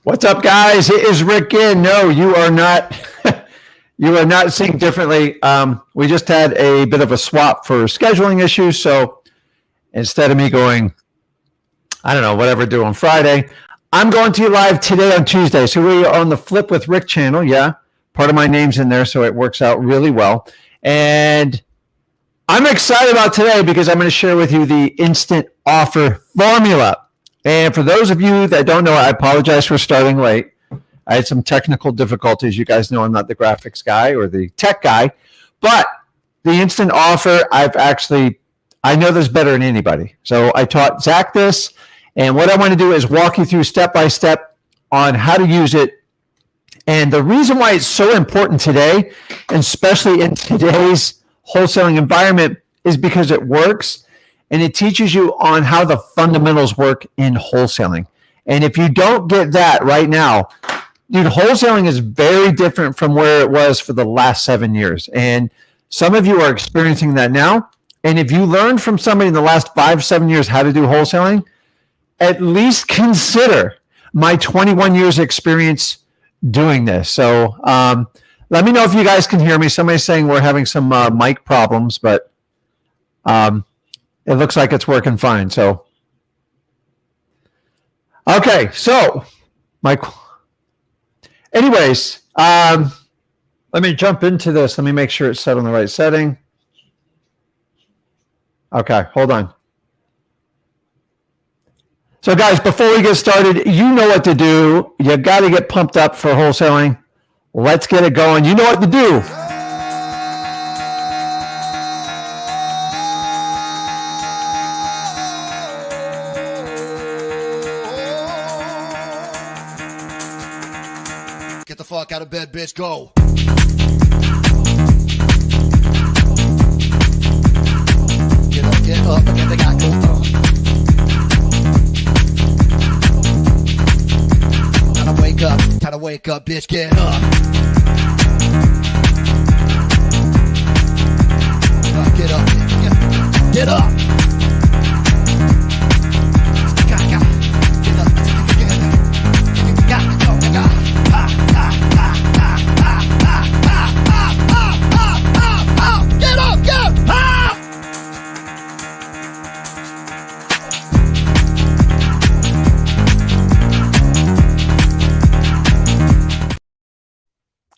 What's up, guys? It is Rick Ginn. No, you are not. You are not seeing differently. We just had a bit of a swap for scheduling issues. So instead of me going, I don't know, whatever do on Friday, I'm going to you live today on Tuesday. So we are on the Flip with Rick channel. Yeah, part of my name's in there, so it works out really well. And I'm excited about today because I'm going to share with you the instant offer formula. And for those of you that don't know, I apologize for starting late. I had some technical difficulties. You guys know I'm not the graphics guy or the tech guy, but the instant offer, I know this better than anybody. So I taught Zach this, and what I want to do is walk you through step by step on how to use it. And the reason why it's so important today, and especially in today's wholesaling environment, is because it works. And it teaches you on how the fundamentals work in wholesaling. And if you don't get that right now, dude, wholesaling is very different from where it was for the last 7 years. And some of you are experiencing that now. And if you learned from somebody in the last 5-7 years how to do wholesaling, at least consider my 21 years experience doing this. So let me know if you guys can hear me. Somebody's saying we're having some mic problems, but it looks like it's working fine. So, okay. So, anyways, let me jump into this. Let me make sure it's set on the right setting. Okay, hold on. So, guys, before we get started, you know what to do. You got to get pumped up for wholesaling. Let's get it going. You know what to do. Get the fuck out of bed, bitch. Go. Get up, and get the guy go. Time to wake up, bitch. Get up. Get up. Get up.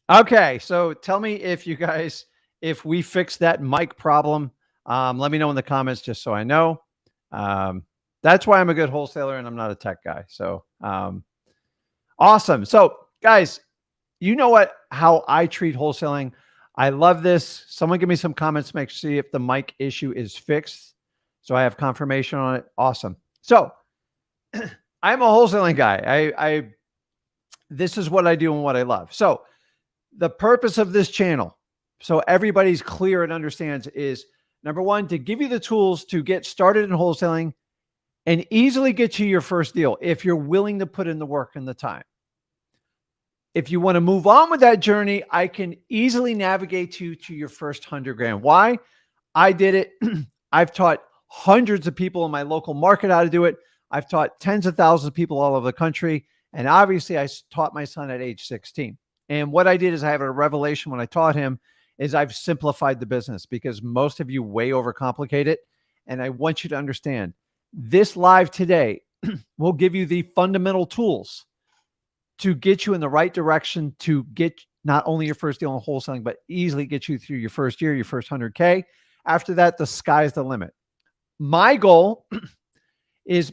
Okay, so tell me if we fixed that mic problem. Let me know in the comments just so I know. That's why I'm a good wholesaler and I'm not a tech guy. So awesome. So guys, you know how I treat wholesaling. I love this. Someone give me some comments, see if the mic issue is fixed. So I have confirmation on it. Awesome. So I'm a wholesaling guy. This is what I do and what I love. So the purpose of this channel, so everybody's clear and understands, is number one, to give you the tools to get started in wholesaling and easily get you your first deal if you're willing to put in the work and the time. If you want to move on with that journey, I can easily navigate you to your first 100 grand. Why? I did it. I've taught hundreds of people in my local market how to do it. I've taught tens of thousands of people all over the country. And obviously I taught my son at age 16. And what I did is I have a revelation when I taught him is I've simplified the business because most of you way overcomplicate it. And I want you to understand this live today will give you the fundamental tools to get you in the right direction to get not only your first deal in wholesaling, but easily get you through your first year, your first 100K. After that, the sky's the limit. My goal is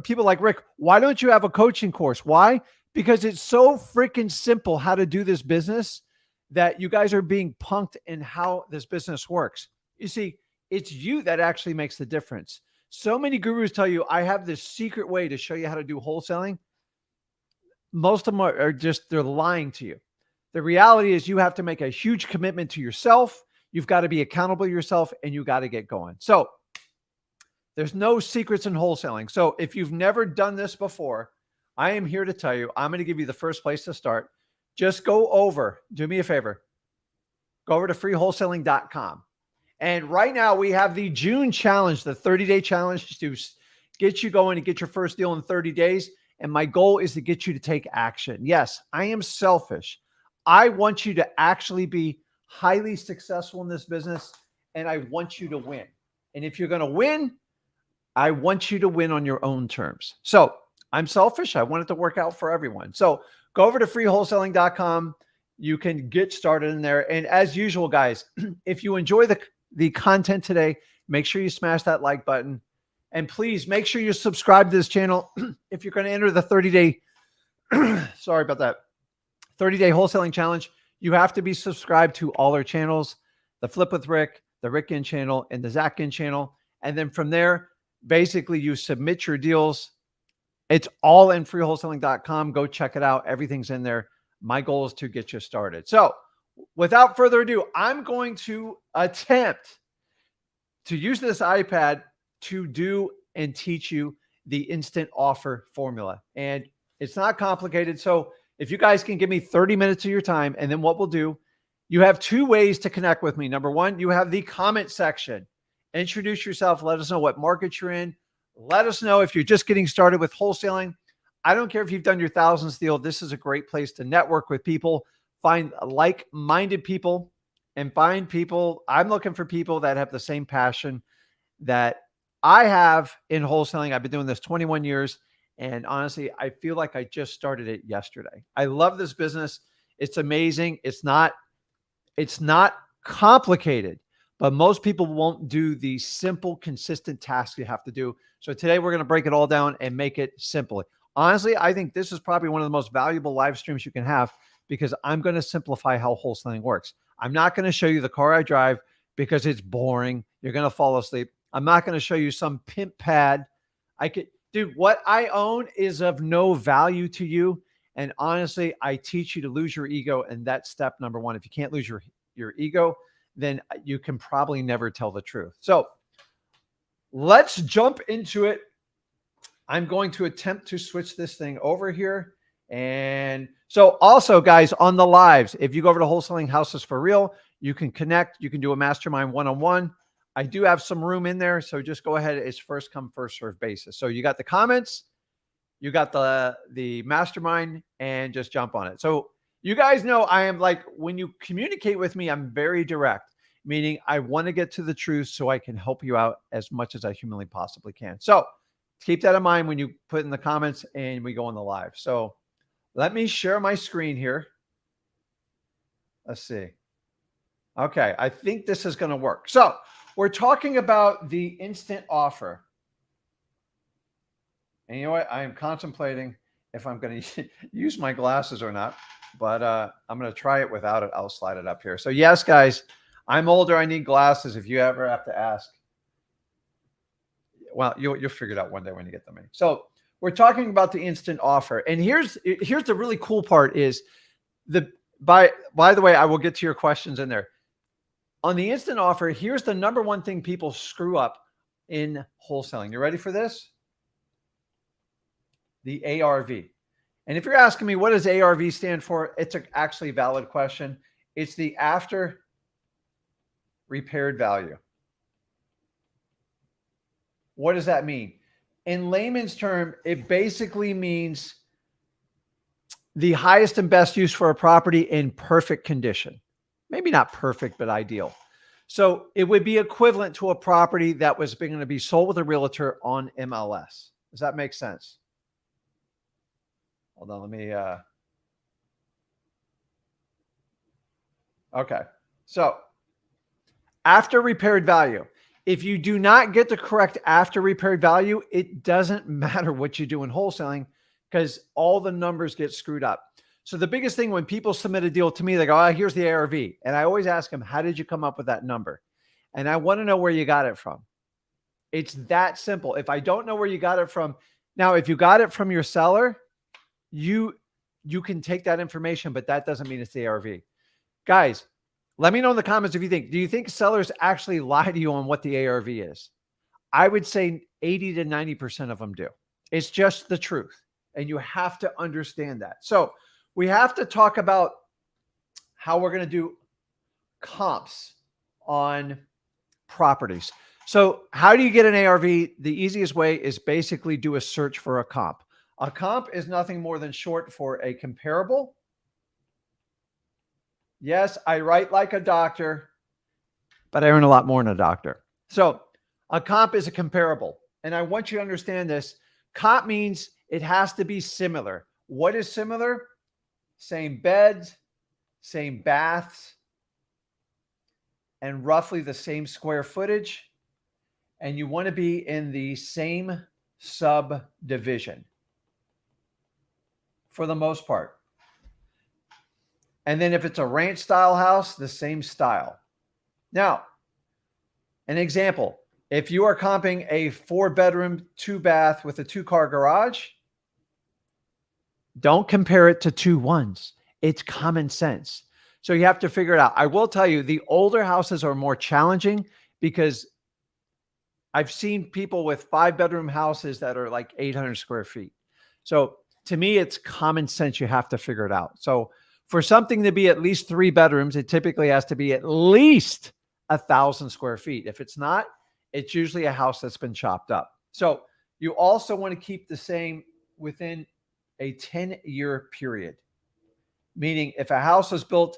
people like, Rick, why don't you have a coaching course? Why? Because it's so freaking simple how to do this business that you guys are being punked in how this business works. You see, it's you that actually makes the difference. So many gurus tell you, I have this secret way to show you how to do wholesaling. Most of them are just, they're lying to you. The reality is you have to make a huge commitment to yourself. You've got to be accountable to yourself and you got to get going. So there's no secrets in wholesaling. So if you've never done this before, I am here to tell you, I'm going to give you the first place to start. Just go over, do me a favor, go over to freewholesaling.com. And right now we have the June challenge, the 30-day challenge to get you going and get your first deal in 30 days. And my goal is to get you to take action. Yes, I am selfish. I want you to actually be highly successful in this business, and I want you to win. And if you're going to win, I want you to win on your own terms. So I'm selfish. I want it to work out for everyone. So go over to freewholesaling.com. You can get started in there. And as usual, guys, if you enjoy the content today, make sure you smash that like button. And please make sure you subscribe to this channel. If you're going to enter the 30-day, sorry about that, 30-day wholesaling challenge, you have to be subscribed to all our channels, the Flip with Rick, the Rick Ginn channel, and the Zach Ginn channel. And then from there, basically you submit your deals. It's all in freewholesaling.com. Go check it out. Everything's in there. My goal is to get you started. So without further ado, I'm going to attempt to use this iPad to do and teach you the instant offer formula. And it's not complicated. So if you guys can give me 30 minutes of your time, and then what we'll do, you have two ways to connect with me. Number one, you have the comment section. Introduce yourself. Let us know what market you're in. Let us know if you're just getting started with wholesaling. I don't care if you've done your thousands deal. This is a great place to network with people, find like-minded people, and find people. I'm looking for people that have the same passion that I have in wholesaling. I've been doing this 21 years. And honestly, I feel like I just started it yesterday. I love this business. It's amazing. It's not complicated, but most people won't do the simple, consistent tasks you have to do. So today we're going to break it all down and make it simple. Honestly, I think this is probably one of the most valuable live streams you can have, because I'm going to simplify how wholesaling works. I'm not going to show you the car I drive because it's boring. You're going to fall asleep. I'm not going to show you some pimp pad. Dude, what I own is of no value to you. And honestly, I teach you to lose your ego. And that's step number one. If you can't lose your ego, then you can probably never tell the truth. So let's jump into it. I'm going to attempt to switch this thing over here. And so also, guys, on the lives, if you go over to Wholesaling Houses for Real, you can connect. You can do a mastermind one-on-one. I do have some room in there. So just go ahead. It's first come, first serve basis. So you got the comments, you got the mastermind, and just jump on it. So you guys know I am like, when you communicate with me, I'm very direct, meaning I want to get to the truth so I can help you out as much as I humanly possibly can. So keep that in mind when you put in the comments and we go on the live. So let me share my screen here. Let's see. Okay. I think this is going to work. So we're talking about the instant offer. And you know what? I am contemplating if I'm going to use my glasses or not, but I'm going to try it without it. I'll slide it up here. So yes, guys, I'm older. I need glasses. If you ever have to ask, well, you'll figure it out one day when you get them in. So we're talking about the instant offer. And here's the really cool part is by the way, I will get to your questions in there. On the instant offer, here's the number one thing people screw up in wholesaling. You ready for this? The ARV. And if you're asking me, what does ARV stand for? It's actually a valid question. It's the after repaired value. What does that mean? In layman's term, it basically means the highest and best use for a property in perfect condition. Maybe not perfect, but ideal. So it would be equivalent to a property that was going to be sold with a realtor on MLS. Does that make sense? Hold on, let me, okay. So after repaired value, if you do not get the correct after repaired value, it doesn't matter what you do in wholesaling, because all the numbers get screwed up. So the biggest thing when people submit a deal to me, they go, oh, here's the ARV. And I always ask them, how did you come up with that number? And I want to know where you got it from. It's that simple. If I don't know where you got it from, now, if you got it from your seller, you can take that information, but that doesn't mean it's the ARV. Guys, let me know in the comments if you think, do you think sellers actually lie to you on what the ARV is? I would say 80 to 90% of them do. It's just the truth. And you have to understand that. So we have to talk about how we're going to do comps on properties. So how do you get an ARV? The easiest way is basically do a search for a comp. A comp is nothing more than short for a comparable. Yes, I write like a doctor, but I earn a lot more than a doctor. So a comp is a comparable. And I want you to understand this. Comp means it has to be similar. What is similar? Same beds, same baths, and roughly the same square footage. And you want to be in the same subdivision for the most part. And then if it's a ranch style house, the same style. Now, an example, if you are comping a 4-bedroom, 2-bath with a 2-car garage, don't compare it to 2 ones. It's common sense. So you have to figure it out. I will tell you, the older houses are more challenging because I've seen people with 5-bedroom houses that are like 800 square feet. So to me, it's common sense. You have to figure it out. So for something to be at least 3 bedrooms, it typically has to be at least 1,000 square feet. If it's not, it's usually a house that's been chopped up. So you also want to keep the same within a 10-year period. Meaning if a house was built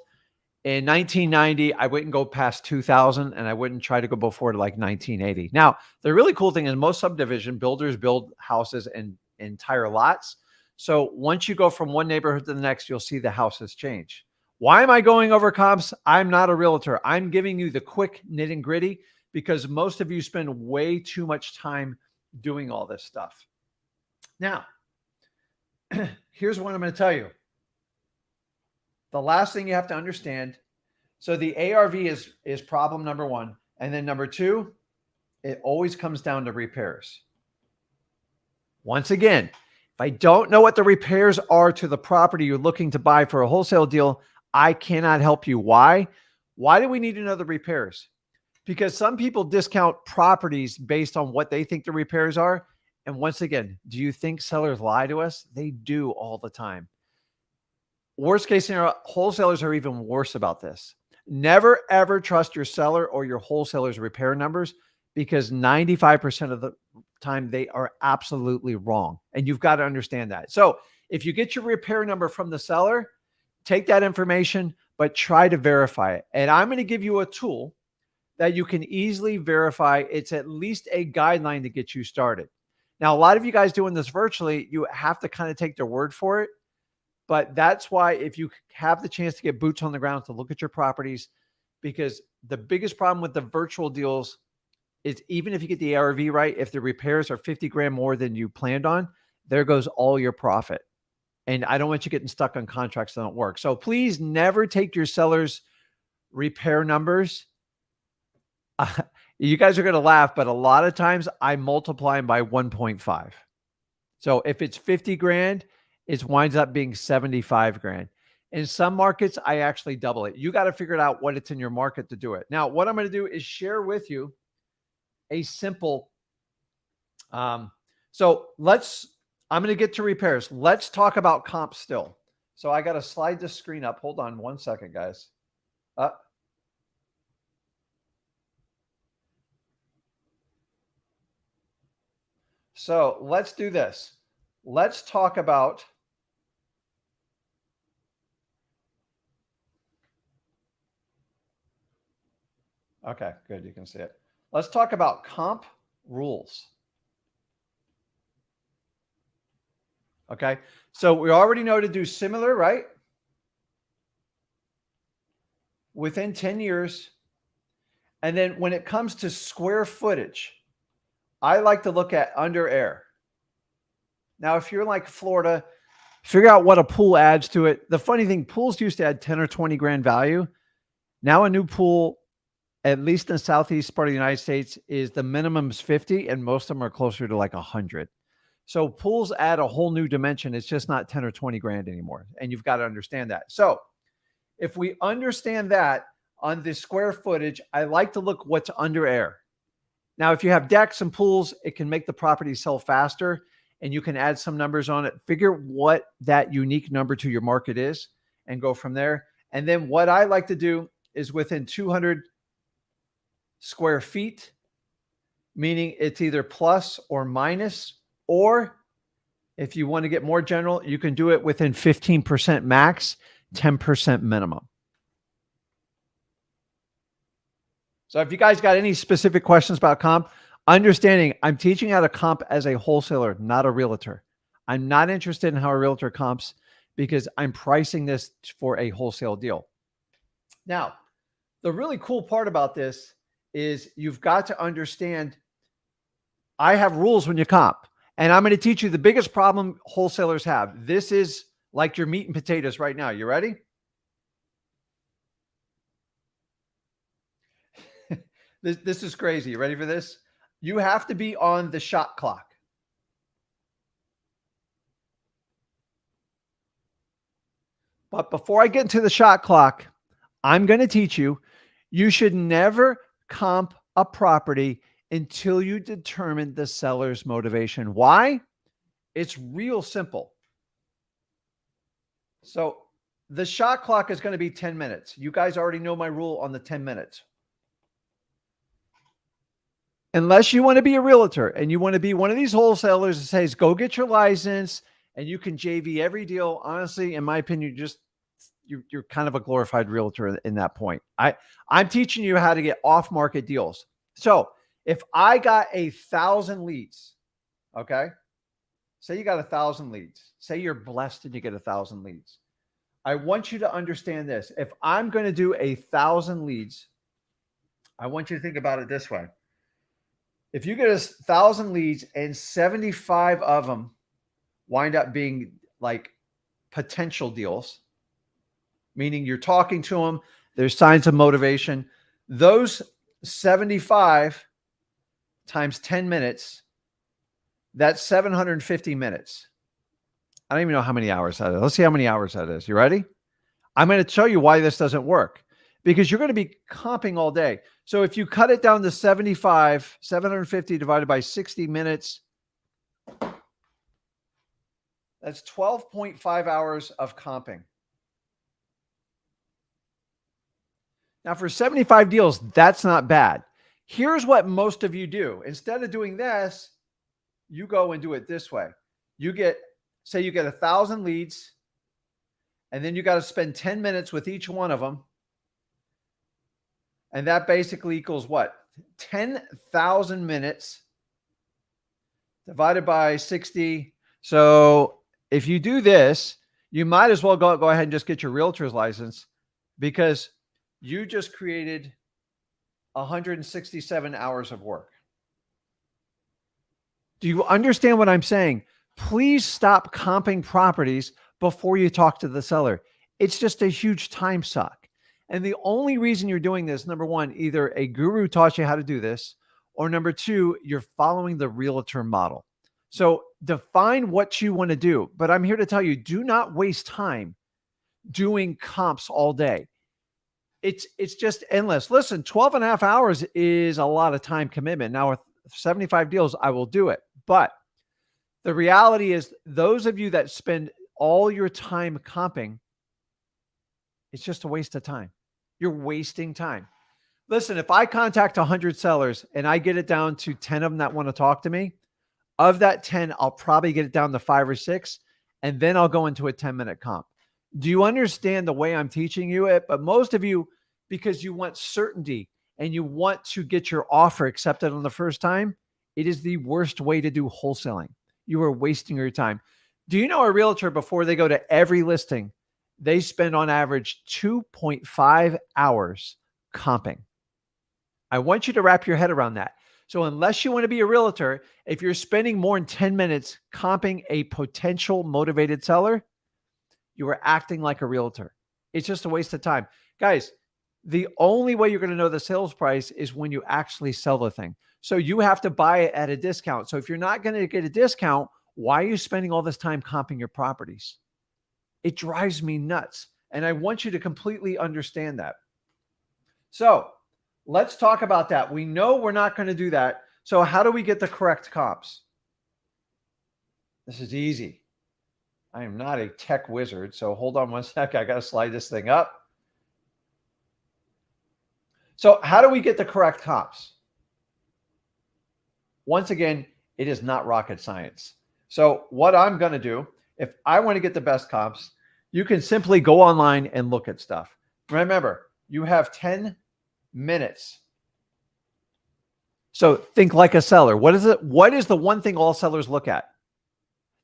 in 1990, I wouldn't go past 2000 and I wouldn't try to go before to like 1980. Now, the really cool thing is most subdivision builders build houses in entire lots. So once you go from one neighborhood to the next, you'll see the houses change. Why am I going over comps? I'm not a realtor. I'm giving you the quick nitty and gritty because most of you spend way too much time doing all this stuff. Now, here's what I'm going to tell you. The last thing you have to understand. So the ARV is problem number 1. And then number 2, it always comes down to repairs. Once again, if I don't know what the repairs are to the property you're looking to buy for a wholesale deal, I cannot help you. Why? Why do we need to know the repairs? Because some people discount properties based on what they think the repairs are. And once again, do you think sellers lie to us? They do all the time. Worst case scenario, wholesalers are even worse about this. Never, ever trust your seller or your wholesaler's repair numbers because 95% of the time they are absolutely wrong. And you've got to understand that. So if you get your repair number from the seller, take that information, but try to verify it. And I'm going to give you a tool that you can easily verify. It's at least a guideline to get you started. Now, a lot of you guys doing this virtually, you have to kind of take their word for it. But that's why if you have the chance to get boots on the ground to look at your properties, because the biggest problem with the virtual deals is even if you get the ARV right, if the repairs are 50 grand more than you planned on, there goes all your profit. And I don't want you getting stuck on contracts that don't work. So please never take your seller's repair numbers. You guys are going to laugh, but a lot of times I multiply them by 1.5. So if it's 50 grand, it winds up being 75 grand. In some markets, I actually double it. You got to figure it out what it's in your market to do it. Now, what I'm going to do is share with you a simple, I'm going to get to repairs. Let's talk about comp still. So I got to slide this screen up. Hold on 1 second, guys. So let's do this. Let's talk about okay, good. You can see it. Let's talk about comp rules. Okay. So we already know to do similar, right? Within 10 years. And then when it comes to square footage, I like to look at under air. Now, if you're like Florida, figure out what a pool adds to it. The funny thing, pools used to add 10 or 20 grand value. Now a new pool, at least in the southeast part of the United States, is the minimum is 50 and most of them are closer to like 100. So pools add a whole new dimension. It's just not 10 or 20 grand anymore. And you've got to understand that. So if we understand that on the square footage, I like to look what's under air. Now, if you have decks and pools, it can make the property sell faster and you can add some numbers on it. Figure what that unique number to your market is and go from there. And then what I like to do is within 200 square feet, meaning it's either plus or minus, or If you want to get more general, you can do it within 15% max, 10% minimum. So if you guys got any specific questions about comp, understanding I'm teaching how to comp as a wholesaler, not a realtor. I'm not interested in how a realtor comps because I'm pricing this for a wholesale deal. Now, the really cool part about this is you've got to understand I have rules when you comp, and I'm going to teach you the biggest problem wholesalers have. This is like your meat and potatoes right now. You ready? This is crazy. You ready for this? You have to be on the shot clock. But before I get into the shot clock, I'm going to teach you, you should never comp a property until you determine the seller's motivation. Why? It's real simple. So the shot clock is going to be 10 minutes. You guys already know my rule on the 10 minutes. Unless you want to be a realtor and you want to be one of these wholesalers that says, go get your license and you can JV every deal. Honestly, in my opinion, you're kind of a glorified realtor in that point. I'm teaching you how to get off-market deals. So if I got 1,000 leads, okay, say you got 1,000 leads, say you're blessed and you get 1,000 leads. I want you to understand this. If I'm going to do 1,000 leads, I want you to think about it this way. If you get 1,000 leads and 75 of them wind up being like potential deals, meaning you're talking to them, there's signs of motivation, those 75 times 10 minutes, that's 750 minutes. I don't even know how many hours that is. Let's see how many hours that is. You ready? I'm going to show you why this doesn't work, because you're going to be comping all day. So if you cut it down to 75, 750 divided by 60 minutes, that's 12.5 hours of comping. Now for 75 deals, that's not bad. Here's what most of you do. Instead of doing this, you go and do it this way. Say you get 1,000 leads, and then you got to spend 10 minutes with each one of them. And that basically equals what? 10,000 minutes divided by 60. So if you do this, you might as well go ahead and just get your realtor's license, because you just created 167 hours of work. Do you understand what I'm saying? Please stop comping properties before you talk to the seller. It's just a huge time suck. And the only reason you're doing this, number one, either a guru taught you how to do this, or number two, you're following the realtor model. So define what you want to do. But I'm here to tell you, do not waste time doing comps all day. It's just endless. Listen, 12 and a half hours is a lot of time commitment. Now with 75 deals, I will do it. But the reality is, those of you that spend all your time comping, it's just a waste of time. You're wasting time. Listen, if I contact 100 sellers and I get it down to 10 of them that want to talk to me, of that 10, I'll probably get it down to 5 or 6, and then I'll go into a 10-minute comp. Do you understand the way I'm teaching you it? But most of you, because you want certainty and you want to get your offer accepted on the first time, it is the worst way to do wholesaling. You are wasting your time. Do you know a realtor, before they go to every listing, they spend on average 2.5 hours comping? I want you to wrap your head around that. So unless you want to be a realtor, if you're spending more than 10 minutes comping a potential motivated seller, you are acting like a realtor. It's just a waste of time. Guys, the only way you're going to know the sales price is when you actually sell the thing. So you have to buy it at a discount. So if you're not going to get a discount, why are you spending all this time comping your properties? It drives me nuts. And I want you to completely understand that. So let's talk about that. We know we're not going to do that. So how do we get the correct comps? This is easy. I am not a tech wizard. So hold on one sec. I got to slide this thing up. So how do we get the correct comps? Once again, it is not rocket science. So what I'm going to do, if I want to get the best comps, you can simply go online and look at stuff. Remember, you have 10 minutes. So think like a seller. What is it? What is the one thing all sellers look at?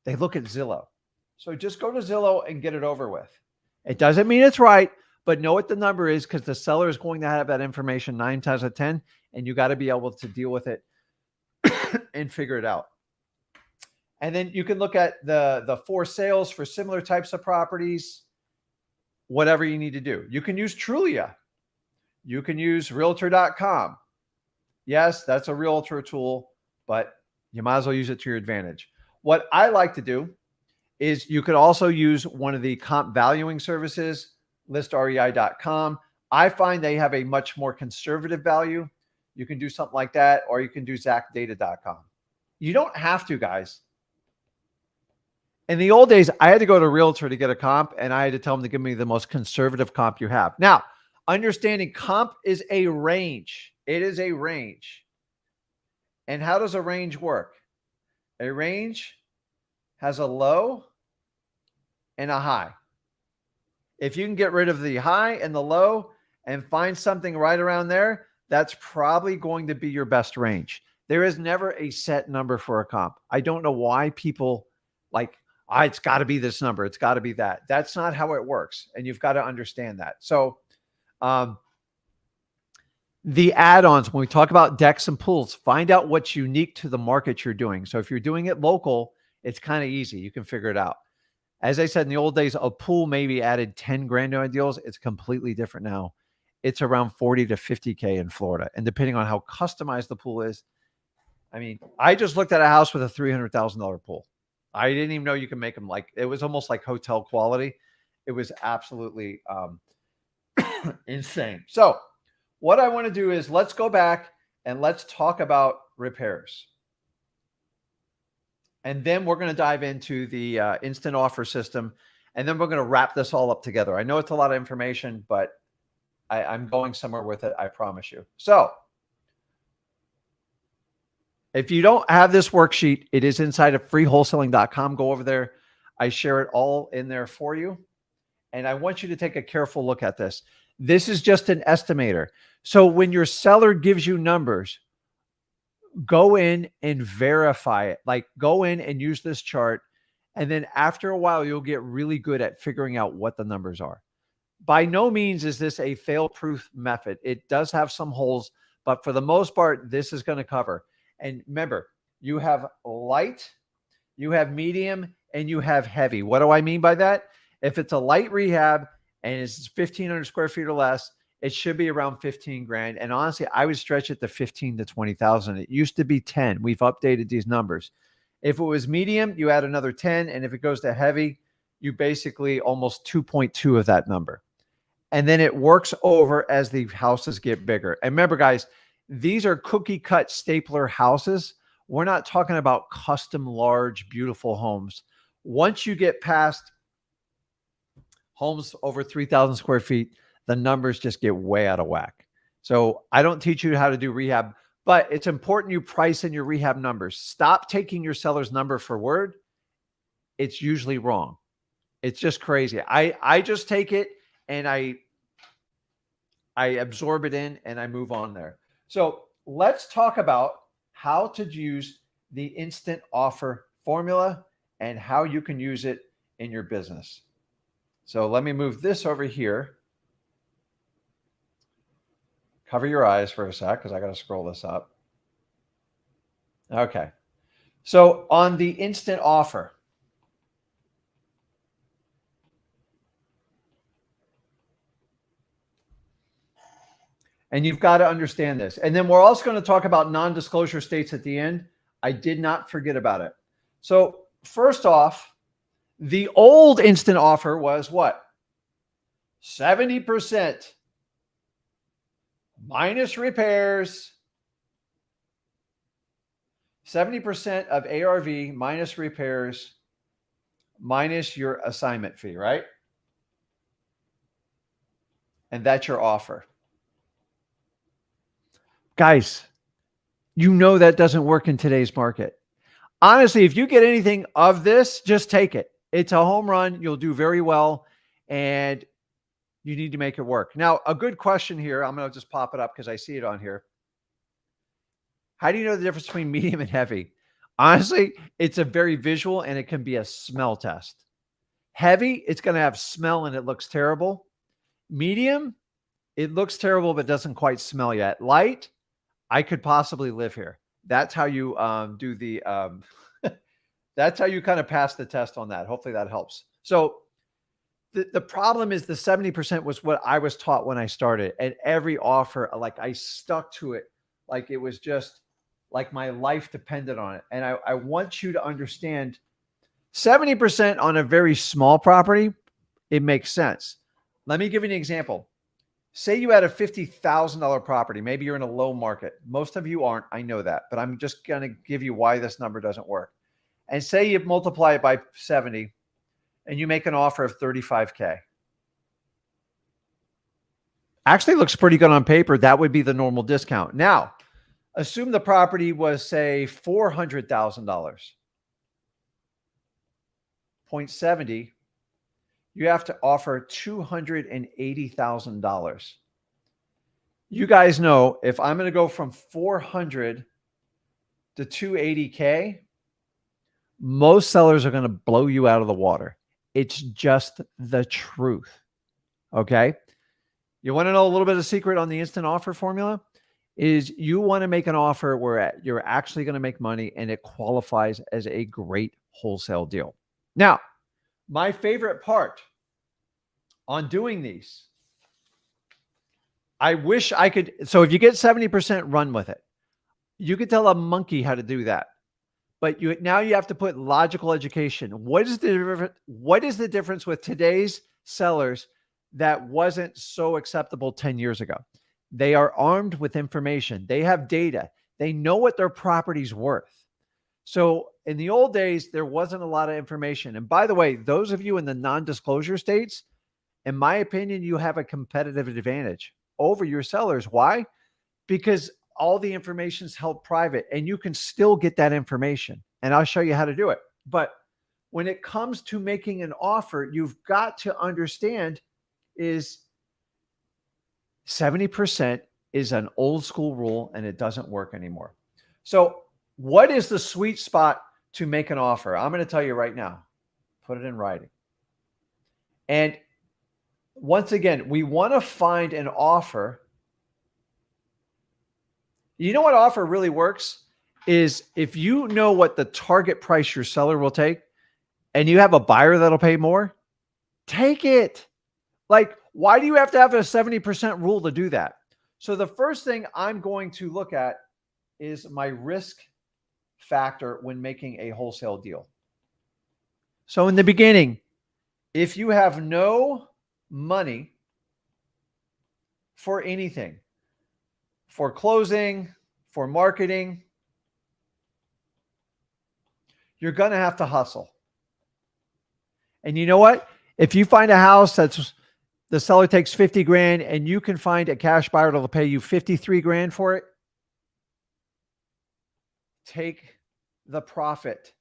They look at Zillow. So just go to Zillow and get it over with. It doesn't mean it's right, but know what the number is, because the seller is going to have that information 9 times out of 10, and you got to be able to deal with it and figure it out. And then you can look at the for sales for similar types of properties, whatever you need to do. You can use Trulia. You can use realtor.com. Yes, that's a realtor tool, but you might as well use it to your advantage. What I like to do is you could also use one of the comp valuing services, listrei.com. I find they have a much more conservative value. You can do something like that, or you can do zacdata.com. You don't have to, guys. In the old days, I had to go to a realtor to get a comp, and I had to tell them to give me the most conservative comp you have. Now, understanding comp is a range. It is a range. And how does a range work? A range has a low and a high. If you can get rid of the high and the low and find something right around there, that's probably going to be your best range. There is never a set number for a comp. I don't know why people like, it's got to be this number. It's got to be that. That's not how it works. And you've got to understand that. So the add-ons, when we talk about decks and pools, find out what's unique to the market you're doing. So if you're doing it local, it's kind of easy. You can figure it out. As I said, in the old days, a pool maybe added 10 grand to my deals. It's completely different now. It's around 40 to 50K in Florida. And depending on how customized the pool is, I mean, I just looked at a house with a $300,000 pool. I didn't even know you can make them like, it was almost like hotel quality. It was absolutely insane. So what I want to do is let's go back and let's talk about repairs. And then we're going to dive into the instant offer system. And then we're going to wrap this all up together. I know it's a lot of information, but I'm going somewhere with it. I promise you. So if you don't have this worksheet, it is inside of freewholesaling.com. Go over there. I share it all in there for you. And I want you to take a careful look at this. This is just an estimator. So when your seller gives you numbers, go in and verify it. Like go in and use this chart. And then after a while, you'll get really good at figuring out what the numbers are. By no means is this a fail-proof method. It does have some holes, but for the most part, this is going to cover. And remember, you have light, you have medium, and you have heavy. What do I mean by that? If it's a light rehab and it's 1,500 square feet or less, it should be around 15 grand. And honestly, I would stretch it to 15 to 20,000. It used to be 10. We've updated these numbers. If it was medium, you add another 10. And if it goes to heavy, you basically almost 2.2 of that number. And then it works over as the houses get bigger. And remember, guys, these are cookie cut stapler houses. We're not talking about custom, large, beautiful homes. Once you get past homes over 3,000 square feet, the numbers just get way out of whack. So I don't teach you how to do rehab, but it's important you price in your rehab numbers. Stop taking your seller's number for word. It's usually wrong. It's just crazy. I just take it and I absorb it in and I move on there. So let's talk about how to use the instant offer formula and how you can use it in your business. So let me move this over here. Cover your eyes for a sec because I got to scroll this up. Okay. So on the instant offer, and you've got to understand this. And then we're also going to talk about non-disclosure states at the end. I did not forget about it. So first off, the old instant offer was what? 70% minus repairs, 70% of ARV minus repairs, minus your assignment fee, right? And that's your offer. Guys, you know that doesn't work in today's market. honestly, if you get anything of this, just take it. It's a home run. You'll do very well. And you need to make it work. Now, a good question here. I'm going to just pop it up because I see it on here. How do you know the difference between medium and heavy? Honestly, it's a very visual and it can be a smell test. Heavy, it's going to have smell and it looks terrible. Medium, it looks terrible but doesn't quite smell yet. Light, I could possibly live here. That's how you do the that's how you kind of pass the test on that. Hopefully that helps. So the problem is the 70% was what I was taught when I started. And every offer, like I stuck to it. Like it was just like my life depended on it. And I want you to understand 70% on a very small property, it makes sense. Let me give you an example. Say you had a $50,000 property. Maybe you're in a low market. Most of you aren't. I know that, but I'm just going to give you why this number doesn't work. And say you multiply it by 70 and you make an offer of 35K. Actually looks pretty good on paper. That would be the normal discount. Now, assume the property was, say, $400,000. 0.70, you have to offer $280,000. You guys know if I'm going to go from 400 to 280K, most sellers are going to blow you out of the water. It's just the truth. Okay. You want to know a little bit of secret on the instant offer formula? Is you want to make an offer where you're actually going to make money and it qualifies as a great wholesale deal. Now, my favorite part on doing these, I wish I could. So if you get 70%, run with it. You could tell a monkey how to do that. But now you have to put logical education. What is the difference with today's sellers that wasn't so acceptable 10 years ago? They are armed with information. They have data. They know what their property's worth. So in the old days, there wasn't a lot of information. And by the way, those of you in the non-disclosure states, in my opinion, you have a competitive advantage over your sellers. Why? Because all the information is held private and you can still get that information. And I'll show you how to do it. But when it comes to making an offer, you've got to understand is 70% is an old school rule and it doesn't work anymore. So what is the sweet spot to make an offer? I'm going to tell you right now. Put it in writing. And once again, we want to find an offer. You know what offer really works is if you know what the target price your seller will take and you have a buyer that'll pay more, take it. Like, why do you have to have a 70% rule to do that? So the first thing I'm going to look at is my risk factor when making a wholesale deal. So in the beginning, if you have no money for anything, for closing, for marketing, you're going to have to hustle. And you know what? If you find a house that's the seller takes 50 grand and you can find a cash buyer that'll pay you 53 grand for it, take the profit.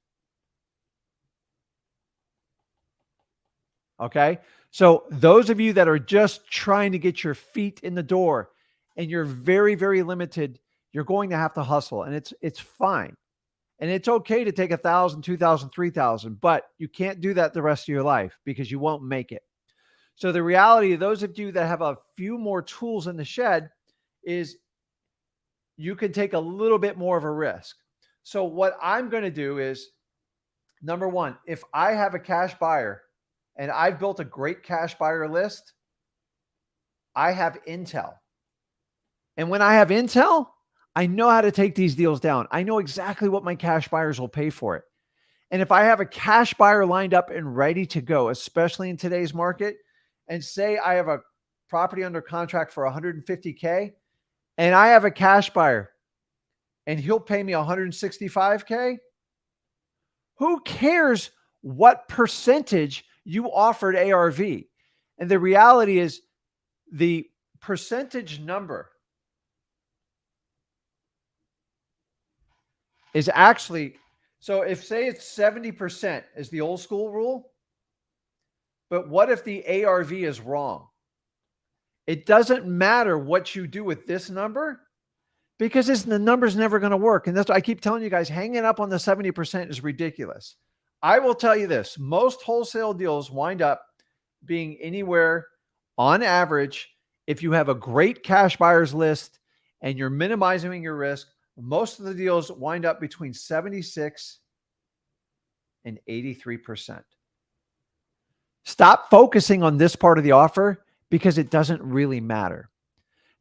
Okay. So those of you that are just trying to get your feet in the door and you're very, very limited, you're going to have to hustle, and it's fine. And it's okay to take 1,000, 2,000, 3,000, but you can't do that the rest of your life because you won't make it. So the reality of those of you that have a few more tools in the shed is you can take a little bit more of a risk. So what I'm going to do is, number one, if I have a cash buyer and I've built a great cash buyer list, I have intel. And when I have intel, I know how to take these deals down. I know exactly what my cash buyers will pay for it. And if I have a cash buyer lined up and ready to go, especially in today's market, and say I have a property under contract for 150K and I have a cash buyer and he'll pay me 165K, who cares what percentage you offered ARV? And the reality is the percentage number is actually So if say it's 70% is the old school rule, but what if the ARV is wrong? It doesn't matter what you do with this number because the number's never going to work. And that's why I keep telling you guys, hanging up on the 70% is ridiculous. I will tell you this, most wholesale deals wind up being anywhere on average, if you have a great cash buyers list and you're minimizing your risk, most of the deals wind up between 76 and 83%. Stop focusing on this part of the offer because it doesn't really matter.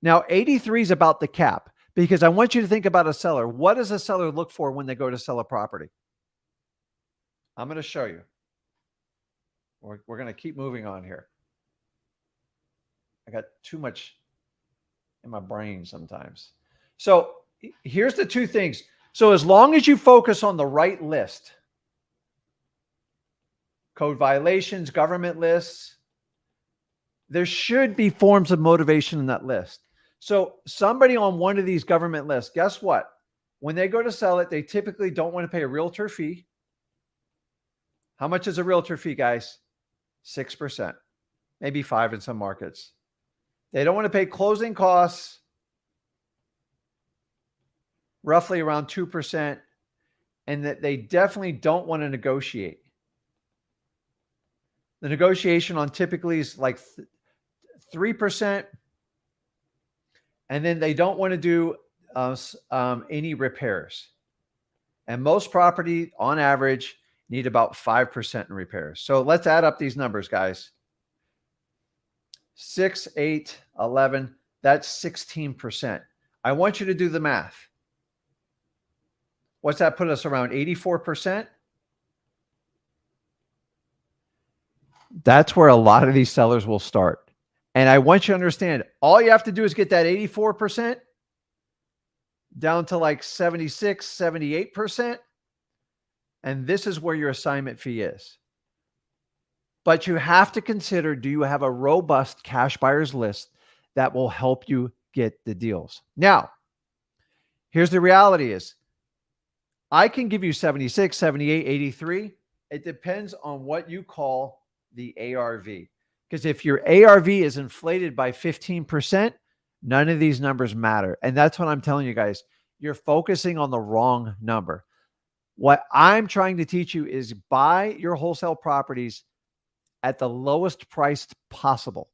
Now, 83 is about the cap because I want you to think about a seller. What does a seller look for when they go to sell a property? I'm going to show you. We're going to keep moving on here. I got too much in my brain sometimes. So here's the two things. So as long as you focus on the right list, code violations, government lists, there should be forms of motivation in that list. So somebody on one of these government lists, guess what? When they go to sell it, they typically don't want to pay a realtor fee. How much is a realtor fee, guys? 6%, maybe 5% in some markets. They don't want to pay closing costs, roughly around 2%, and that they definitely don't want to negotiate. The negotiation on typically is like 3%, and then they don't want to do any repairs. And most property, on average, need about 5% in repairs. So let's add up these numbers, guys. 6, 8, 11, that's 16%. I want you to do the math. What's that put us around 84%? That's where a lot of these sellers will start. And I want you to understand, all you have to do is get that 84% down to like 76, 78%. And this is where your assignment fee is. But you have to consider, do you have a robust cash buyers list that will help you get the deals? Now, here's the reality is, I can give you 76, 78, 83. It depends on what you call the ARV. Because if your ARV is inflated by 15%, none of these numbers matter. And that's what I'm telling you guys. You're focusing on the wrong number. What I'm trying to teach you is buy your wholesale properties at the lowest price possible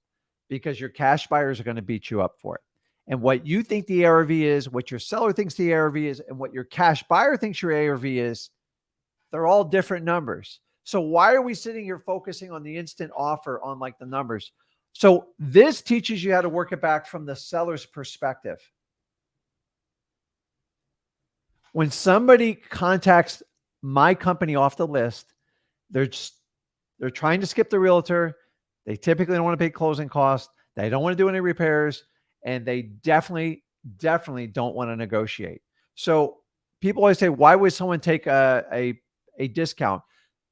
because your cash buyers are going to beat you up for it. And what you think the ARV is, what your seller thinks the ARV is, and what your cash buyer thinks your ARV is, they're all different numbers. So why are we sitting here focusing on the instant offer on like the numbers? So this teaches you how to work it back from the seller's perspective. When somebody contacts my company off the list, they're trying to skip the realtor. They typically don't want to pay closing costs. They don't want to do any repairs. And they definitely don't want to negotiate. So people always say, why would someone take a discount?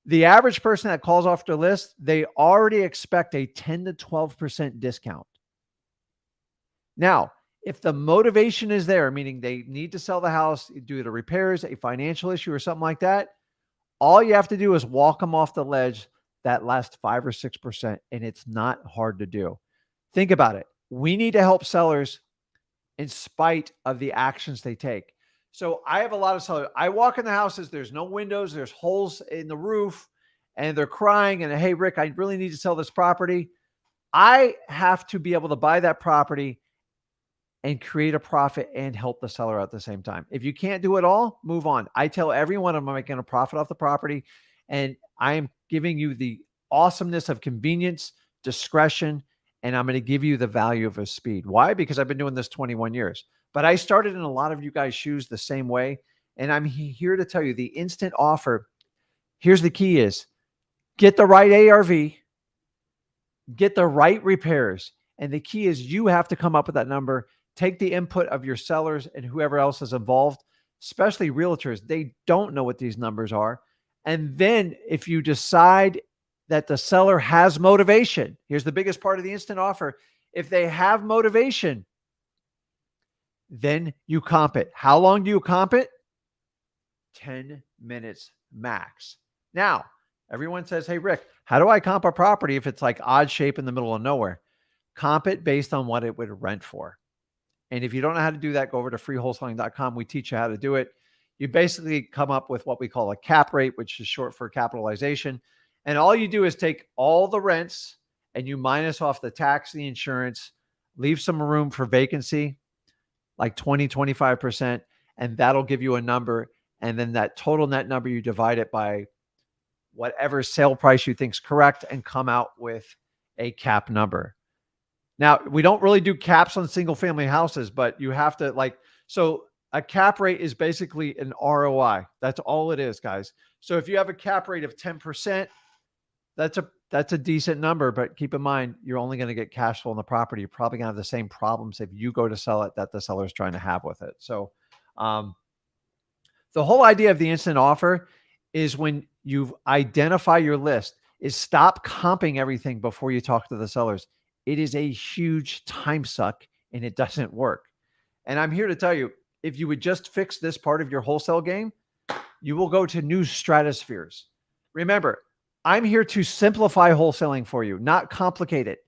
The average person that calls off their list, they already expect a 10 to 12% discount. Now, if the motivation is there, meaning they need to sell the house due to repairs, a financial issue or something like that, all you have to do is walk them off the ledge that last 5 or 6%, and it's not hard to do. Think about it. We need to help sellers in spite of the actions they take. So I have a lot of sellers. I walk in the houses, there's no windows, there's holes in the roof, and they're crying, and hey, Rick, I really need to sell this property. I have to be able to buy that property and create a profit and help the seller at the same time. If you can't do it all, move on. I tell everyone I'm making a profit off the property, and I am giving you the awesomeness of convenience, discretion, and I'm going to give you the value of a speed. Why? Because I've been doing this 21 years. But I started in a lot of you guys' shoes the same way, and I'm here to tell you the instant offer. Here's the key is get the right ARV, get the right repairs, and the key is you have to come up with that number. Take the input of your sellers and whoever else is involved, especially realtors. They don't know what these numbers are. And then if you decide that the seller has motivation, here's the biggest part of the instant offer. If they have motivation, then you comp it. How long do you comp it? 10 minutes max. Now, everyone says, hey, Rick, how do I comp a property if it's like odd shape in the middle of nowhere? Comp it based on what it would rent for. And if you don't know how to do that, go over to freewholesaling.com. We teach you how to do it. You basically come up with what we call a cap rate, which is short for capitalization. And all you do is take all the rents and you minus off the tax, the insurance, leave some room for vacancy, like 20, 25%, and that'll give you a number. And then that total net number, you divide it by whatever sale price you think is correct and come out with a cap number. Now, we don't really do caps on single family houses, but you have to so a cap rate is basically an ROI. That's all it is, guys. So if you have a cap rate of 10%, that's a decent number, but keep in mind, you're only going to get cash flow on the property. You're probably going to have the same problems if you go to sell it that the seller is trying to have with it. So the whole idea of the instant offer is when you identify your list is stop comping everything before you talk to the sellers. It is a huge time suck and it doesn't work. And I'm here to tell you, if you would just fix this part of your wholesale game, you will go to new stratospheres. Remember, I'm here to simplify wholesaling for you, not complicate it.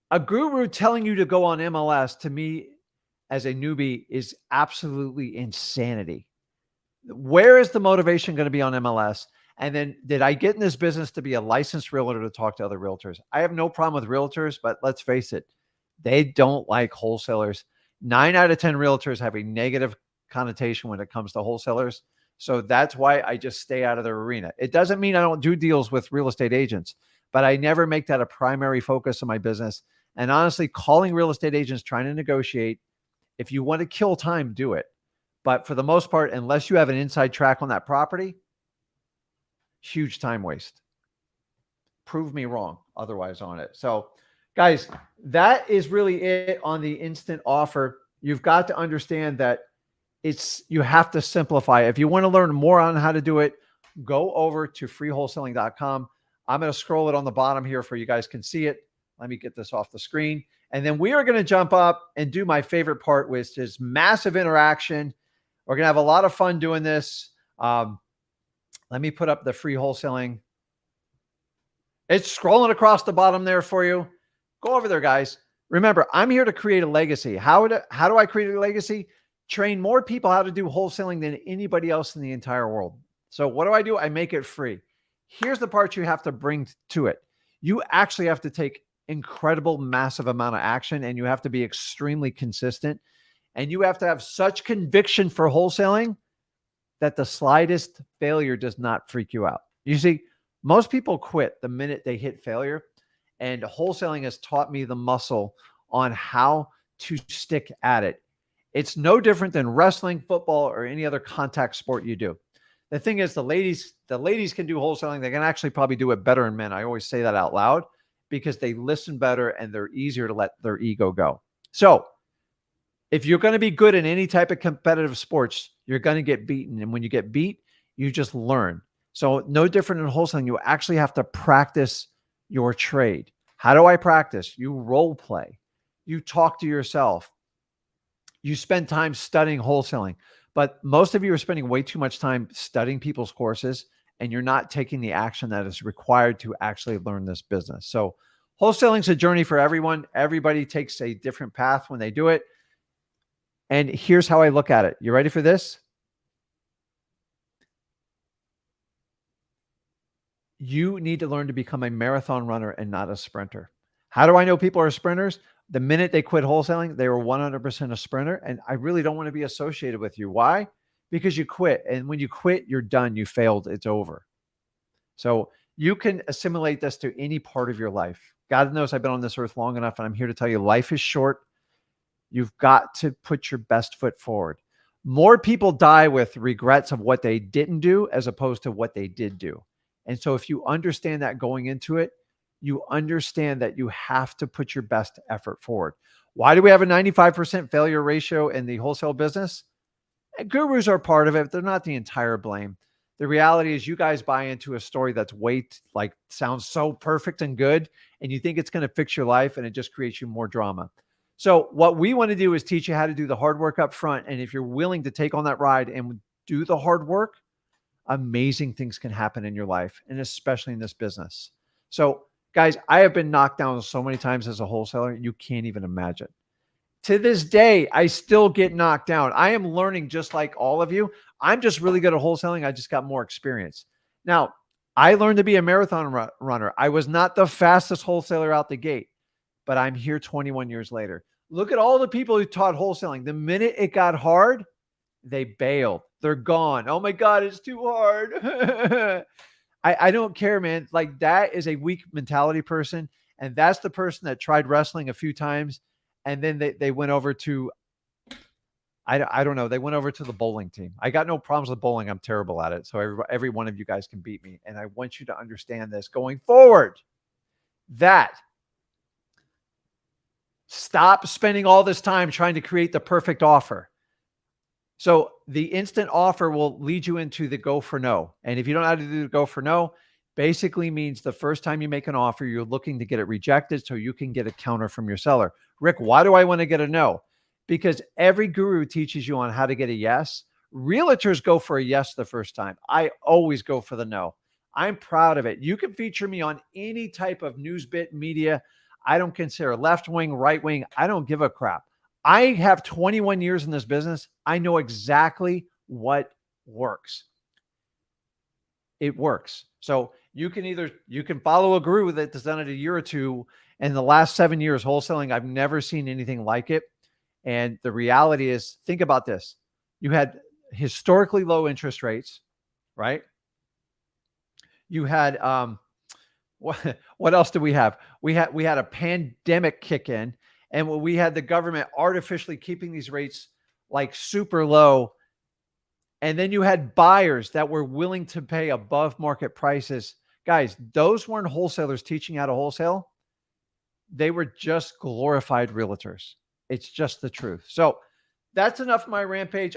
A guru telling you to go on MLS, to me as a newbie, is absolutely insanity. Where is the motivation going to be on MLS? And then, did I get in this business to be a licensed realtor to talk to other realtors? I have no problem with realtors, but let's face it, they don't like wholesalers. 9 out of 10 realtors have a negative connotation when it comes to wholesalers. So that's why I just stay out of their arena. It doesn't mean I don't do deals with real estate agents, but I never make that a primary focus of my business. And honestly, calling real estate agents, trying to negotiate, if you want to kill time, do it. But for the most part, unless you have an inside track on that property, huge time waste. Prove me wrong otherwise on it. So guys, that is really it on the instant offer. You've got to understand that you have to simplify. If you want to learn more on how to do it, go over to freewholesaling.com. I'm going to scroll it on the bottom here for you guys can see it. Let me get this off the screen. And then we are going to jump up and do my favorite part, which is massive interaction. We're going to have a lot of fun doing this. Let me put up the free wholesaling. It's scrolling across the bottom there for you. Go over there, guys. Remember, I'm here to create a legacy. How do I create a legacy? Train more people how to do wholesaling than anybody else in the entire world. So what do? I make it free. Here's the part you have to bring to it. You actually have to take incredible, massive amount of action, and you have to be extremely consistent. And you have to have such conviction for wholesaling that the slightest failure does not freak you out. You see, most people quit the minute they hit failure, and wholesaling has taught me the muscle on how to stick at it. It's no different than wrestling, football, or any other contact sport you do. The thing is, the ladies can do wholesaling. They can actually probably do it better than men. I always say that out loud because they listen better and they're easier to let their ego go. So if you're going to be good in any type of competitive sports, you're going to get beaten. And when you get beat, you just learn. So no different in wholesaling. You actually have to practice your trade. How do I practice? You role play. You talk to yourself. You spend time studying wholesaling. But most of you are spending way too much time studying people's courses, and you're not taking the action that is required to actually learn this business. So wholesaling is a journey for everyone. Everybody takes a different path when they do it. And here's how I look at it. You ready for this? You need to learn to become a marathon runner and not a sprinter. How do I know people are sprinters? The minute they quit wholesaling, they were 100% a sprinter. And I really don't want to be associated with you. Why? Because you quit. And when you quit, you're done. You failed. It's over. So you can assimilate this to any part of your life. God knows I've been on this earth long enough, and I'm here to tell you life is short. You've got to put your best foot forward. More people die with regrets of what they didn't do as opposed to what they did do. And so if you understand that going into it, you understand that you have to put your best effort forward. Why do we have a 95% failure ratio in the wholesale business? Gurus are part of it. They're not the entire blame. The reality is you guys buy into a story that's sounds so perfect and good, and you think it's going to fix your life, and it just creates you more drama. So what we want to do is teach you how to do the hard work up front. And if you're willing to take on that ride and do the hard work, amazing things can happen in your life, and especially in this business. So, guys, I have been knocked down so many times as a wholesaler, you can't even imagine. To this day, I still get knocked down. I am learning just like all of you. I'm just really good at wholesaling. I just got more experience. Now, I learned to be a marathon runner. I was not the fastest wholesaler out the gate, but I'm here 21 years later. Look at all the people who taught wholesaling. The minute it got hard, they bailed. They're gone. Oh my God, it's too hard. I don't care, man. Like, that is a weak mentality person. And that's the person that tried wrestling a few times. And then they went over to, I don't know, they went over to the bowling team. I got no problems with bowling. I'm terrible at it. So every one of you guys can beat me. And I want you to understand this going forward, that stop spending all this time trying to create the perfect offer. So the instant offer will lead you into the go for no. And if you don't know how to do the go for no, basically means the first time you make an offer, you're looking to get it rejected so you can get a counter from your seller. Rick, why do I want to get a no? Because every guru teaches you on how to get a yes. Realtors go for a yes the first time. I always go for the no. I'm proud of it. You can feature me on any type of news bit media. I don't consider left wing, right wing. I don't give a crap. I have 21 years in this business. I know exactly what works. It works. So you can follow a guru that's done it a year or two. In the last 7 years, wholesaling, I've never seen anything like it. And the reality is, think about this. You had historically low interest rates, right? You had, what else do we have? We had a pandemic kick in, and we had the government artificially keeping these rates like super low. And then you had buyers that were willing to pay above market prices. Guys, those weren't wholesalers teaching how to wholesale. They were just glorified realtors. It's just the truth. So that's enough of my rampage.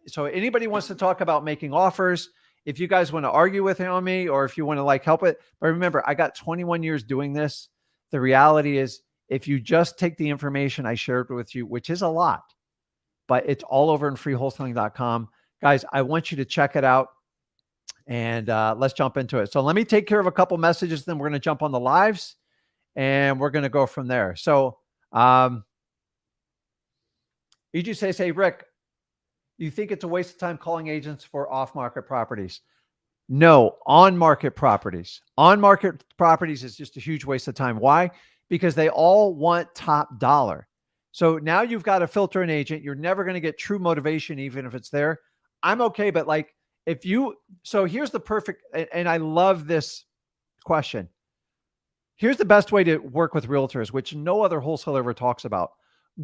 So anybody wants to talk about making offers, if you guys want to argue with on me, or if you want to like help it, but remember, I got 21 years doing this. The reality is, if you just take the information I shared with you, which is a lot, but it's all over in freewholesaling.com. Guys, I want you to check it out, and let's jump into it. So let me take care of a couple messages, then we're going to jump on the lives, and we're going to go from there. So EG say, Rick, you think it's a waste of time calling agents for off-market properties? No, on-market properties. On-market properties is just a huge waste of time. Why? Because they all want top dollar. So now you've got to filter an agent. You're never going to get true motivation, even if it's there. I'm okay, but like so here's the perfect, and I love this question. Here's the best way to work with realtors, which no other wholesaler ever talks about.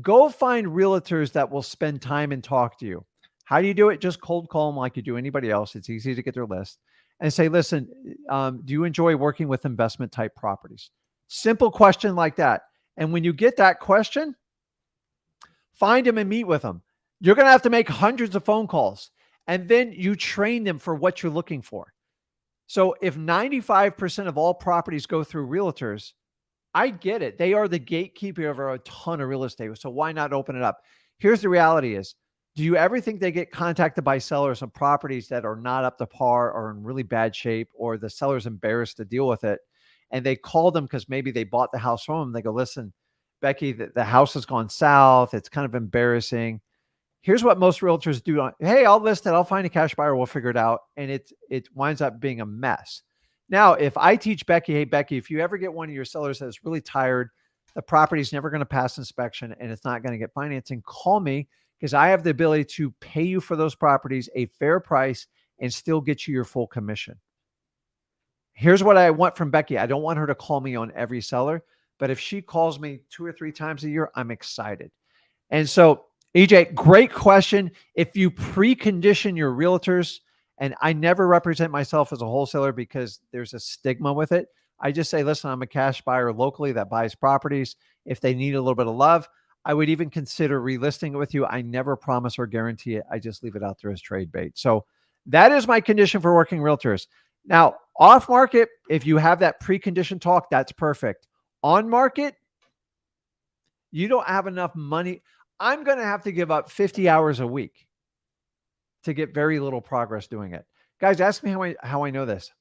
Go find realtors that will spend time and talk to you. How do you do it? Just cold call them like you do anybody else. It's easy to get their list and say, listen, do you enjoy working with investment type properties? Simple question like that. And when you get that question, find them and meet with them. You're going to have to make hundreds of phone calls, and then you train them for what you're looking for. So if 95% of all properties go through realtors, I get it. They are the gatekeeper of a ton of real estate. So why not open it up? Here's the reality is, do you ever think they get contacted by sellers of properties that are not up to par or in really bad shape, or the seller's embarrassed to deal with it, and they call them because maybe they bought the house from them? They go, listen, Becky, the house has gone south. It's kind of embarrassing. Here's what most realtors do. Hey, I'll list it. I'll find a cash buyer. We'll figure it out. And it winds up being a mess. Now, if I teach Becky, hey, Becky, if you ever get one of your sellers that's really tired, the property's never going to pass inspection, and it's not going to get financing, call me, because I have the ability to pay you for those properties a fair price and still get you your full commission. Here's what I want from Becky. I don't want her to call me on every seller, but if she calls me 2 or 3 times a year, I'm excited. And so, EJ, great question. If you precondition your realtors, and I never represent myself as a wholesaler because there's a stigma with it. I just say, listen, I'm a cash buyer locally that buys properties. If they need a little bit of love, I would even consider relisting it with you. I never promise or guarantee it. I just leave it out there as trade bait. So that is my condition for working realtors. Now, off market, if you have that preconditioned talk, that's perfect. On market, you don't have enough money. I'm going to have to give up 50 hours a week to get very little progress doing it. Guys, ask me how I know this.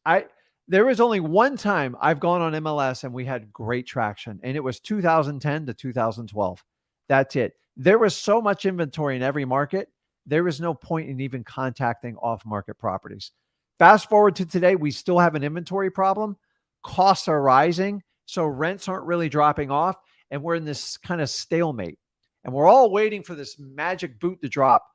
There was only one time I've gone on MLS and we had great traction, and it was 2010 to 2012. That's it. There was so much inventory in every market. There was no point in even contacting off-market properties. Fast forward to today, we still have an inventory problem. Costs are rising, so rents aren't really dropping off, and we're in this kind of stalemate. And we're all waiting for this magic boot to drop.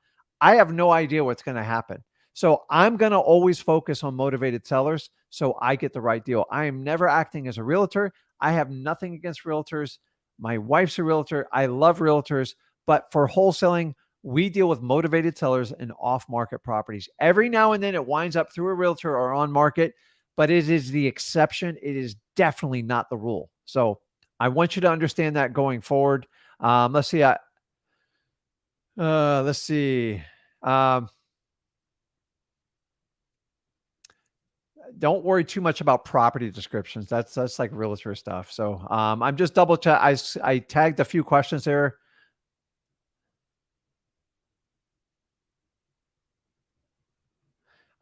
I have no idea what's going to happen. So I'm going to always focus on motivated sellers so I get the right deal. I am never acting as a realtor. I have nothing against realtors. My wife's a realtor. I love realtors. But for wholesaling, we deal with motivated sellers and off-market properties. Every now and then it winds up through a realtor or on market, but it is the exception. It is definitely not the rule. So I want you to understand that going forward. Let's see. Let's see. Don't worry too much about property descriptions. That's like realtor stuff. So I'm just double check. I tagged a few questions there.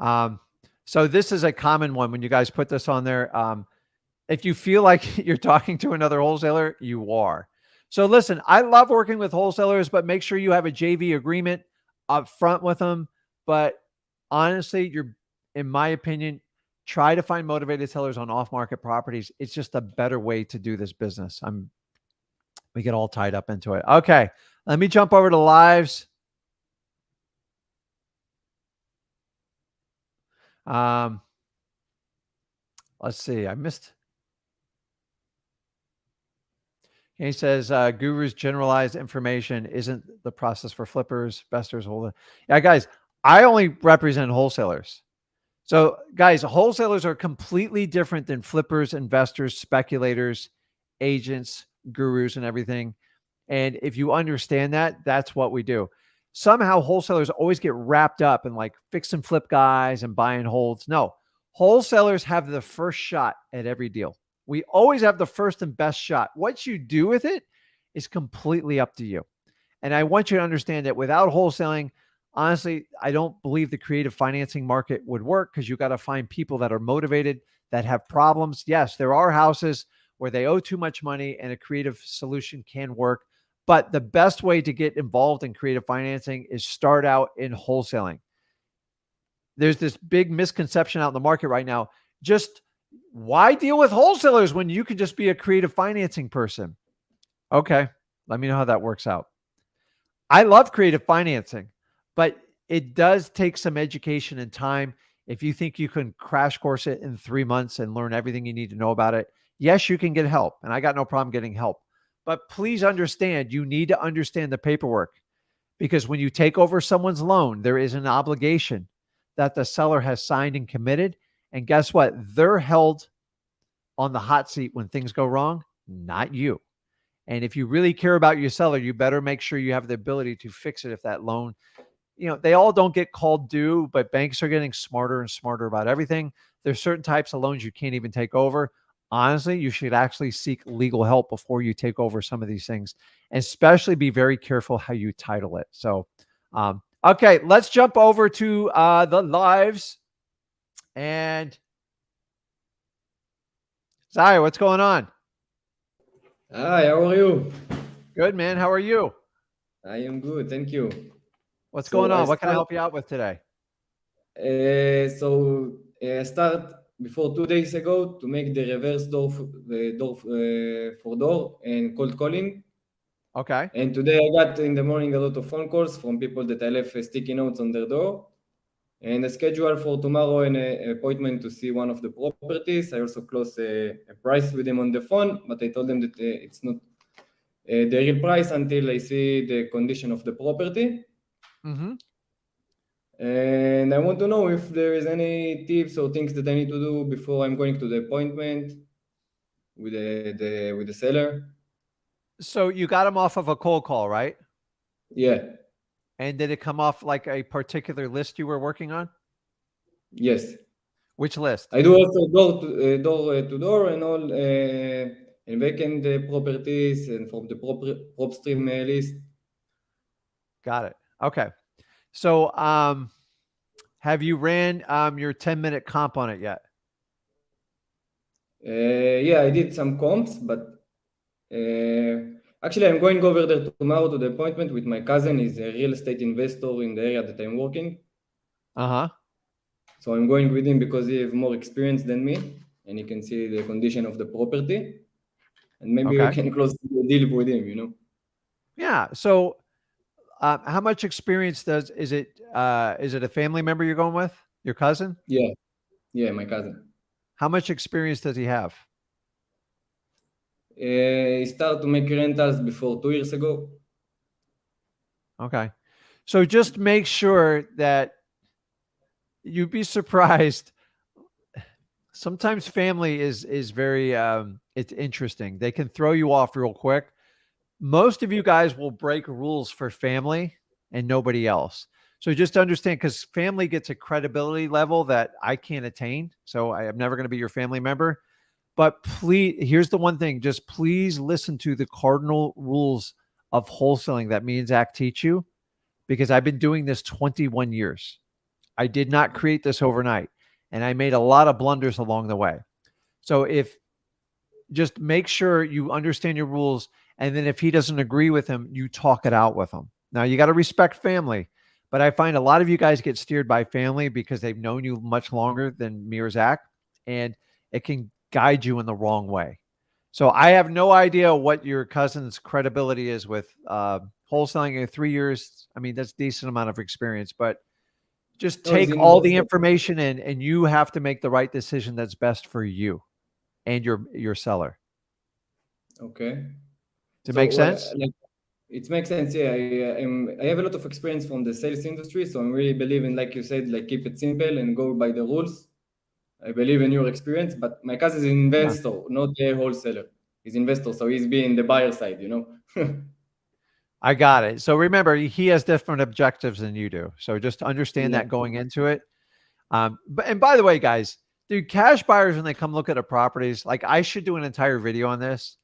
So this is a common one when you guys put this on there. If you feel like you're talking to another wholesaler, you are. So listen, I love working with wholesalers, but make sure you have a JV agreement up front with them. But honestly, in my opinion, try to find motivated sellers on off-market properties. It's just a better way to do this business. We get all tied up into it. Okay, let me jump over to lives. Let's see. I missed. He says, gurus generalized information isn't the process for flippers, investors, hold. Yeah, guys, I only represent wholesalers. So guys, wholesalers are completely different than flippers, investors, speculators, agents, gurus, and everything. And if you understand that, that's what we do. Somehow wholesalers always get wrapped up in like fix and flip guys and buy and holds. No, wholesalers have the first shot at every deal. We always have the first and best shot. What you do with it is completely up to you. And I want you to understand that without wholesaling, honestly, I don't believe the creative financing market would work because you got to find people that are motivated, that have problems. Yes, there are houses where they owe too much money and a creative solution can work. But the best way to get involved in creative financing is start out in wholesaling. There's this big misconception out in the market right now. Just why deal with wholesalers when you can just be a creative financing person? Okay, let me know how that works out. I love creative financing, but it does take some education and time. If you think you can crash course it in 3 months and learn everything you need to know about it, yes, you can get help. And I got no problem getting help. But please understand, you need to understand the paperwork, because when you take over someone's loan, there is an obligation that the seller has signed and committed. And guess what? They're held on the hot seat when things go wrong, not you. And if you really care about your seller, you better make sure you have the ability to fix it if that loan, they all don't get called due, but banks are getting smarter and smarter about everything. There's certain types of loans you can't even take over. Honestly, you should actually seek legal help before you take over some of these things, and especially be very careful how you title it. So, okay, let's jump over to the lives. And Zaya, what's going on? Hi, how are you? Good, man. How are you? I am good, thank you. What's going on? What can I help you out with today? I start before 2 days ago to make the reverse door for door and cold calling. Okay. And today I got in the morning a lot of phone calls from people that I left sticky notes on their door. And I schedule for tomorrow an appointment to see one of the properties. I also close a price with them on the phone, but I told them that it's not the real price until I see the condition of the property. Mm-hmm. And I want to know if there is any tips or things that I need to do before I'm going to the appointment with the seller. So you got them off of a cold call, right? Yeah. And did it come off like a particular list you were working on? Yes. Which list? I do also door to door and all and vacant properties and from the PropStream list. Got it. Okay. So Have you ran your 10-minute comp on it yet? Yeah, I did some comps, but actually I'm going over there tomorrow to the appointment with my cousin. He's a real estate investor in the area that I'm working. Uh-huh. So I'm going with him because he has more experience than me, and he can see the condition of the property, and maybe we Okay. can close the deal with him, you know? Yeah. So how much experience is it a family member you're going with? Your cousin? Yeah, yeah, my cousin. How much experience does he have? He started to make rentals before 2 years ago. Okay. So just make sure that you'd be surprised. Sometimes family is very it's interesting. They can throw you off real quick. Most of you guys will break rules for family and nobody else. So just understand, because family gets a credibility level that I can't attain. So I am never going to be your family member. But please, here's the one thing, just please listen to the cardinal rules of wholesaling that me and Zach teach you, because I've been doing this 21 years. I did not create this overnight, and I made a lot of blunders along the way. So if just make sure you understand your rules, and then if he doesn't agree with him, you talk it out with him. Now you got to respect family, but I find a lot of you guys get steered by family because they've known you much longer than me or Zach, and it can guide you in the wrong way. So I have no idea what your cousin's credibility is with wholesaling in 3 years. I mean, that's a decent amount of experience, but just No, he's take all the investor. information in, and you have to make the right decision that's best for you and your seller. Okay. Does it make So, sense? like, it makes sense. Yeah, I have a lot of experience from the sales industry, so I'm really believing, like you said, like keep it simple and go by the rules. I believe in your experience, but my cousin is an Yeah, investor, not a wholesaler. He's investor, so he's being the buyer side, you know. I got it. So remember, he has different objectives than you do. So just understand Yeah. that going into it. And by the way, guys, dude, cash buyers, when they come look at a properties, like I should do an entire video on this.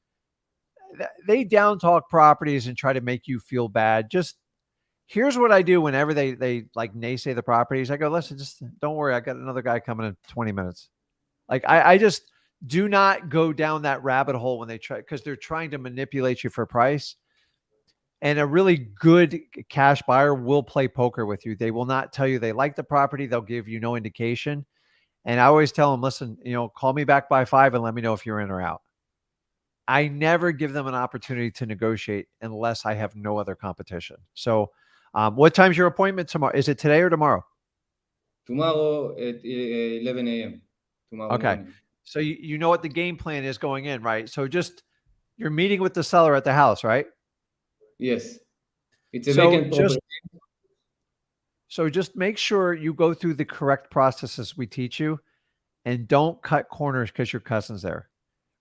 They down talk properties and try to make you feel bad. Just here's what I do whenever they like naysay the properties. I go, listen, just don't worry. I got another guy coming in 20 minutes. Like I just do not go down that rabbit hole when they try, because they're trying to manipulate you for price. And a really good cash buyer will play poker with you. They will not tell you they like the property. They'll give you no indication. And I always tell them, listen, call me back by 5 and let me know if you're in or out. I never give them an opportunity to negotiate unless I have no other competition. So what time's your appointment tomorrow? Is it today or tomorrow? Tomorrow at 11 a.m. Tomorrow Okay. morning. So you know what the game plan is going in, right? So just you're meeting with the seller at the house, right? Yes. It's a So vacant property. just make sure you go through the correct processes we teach you, and don't cut corners because your cousin's there.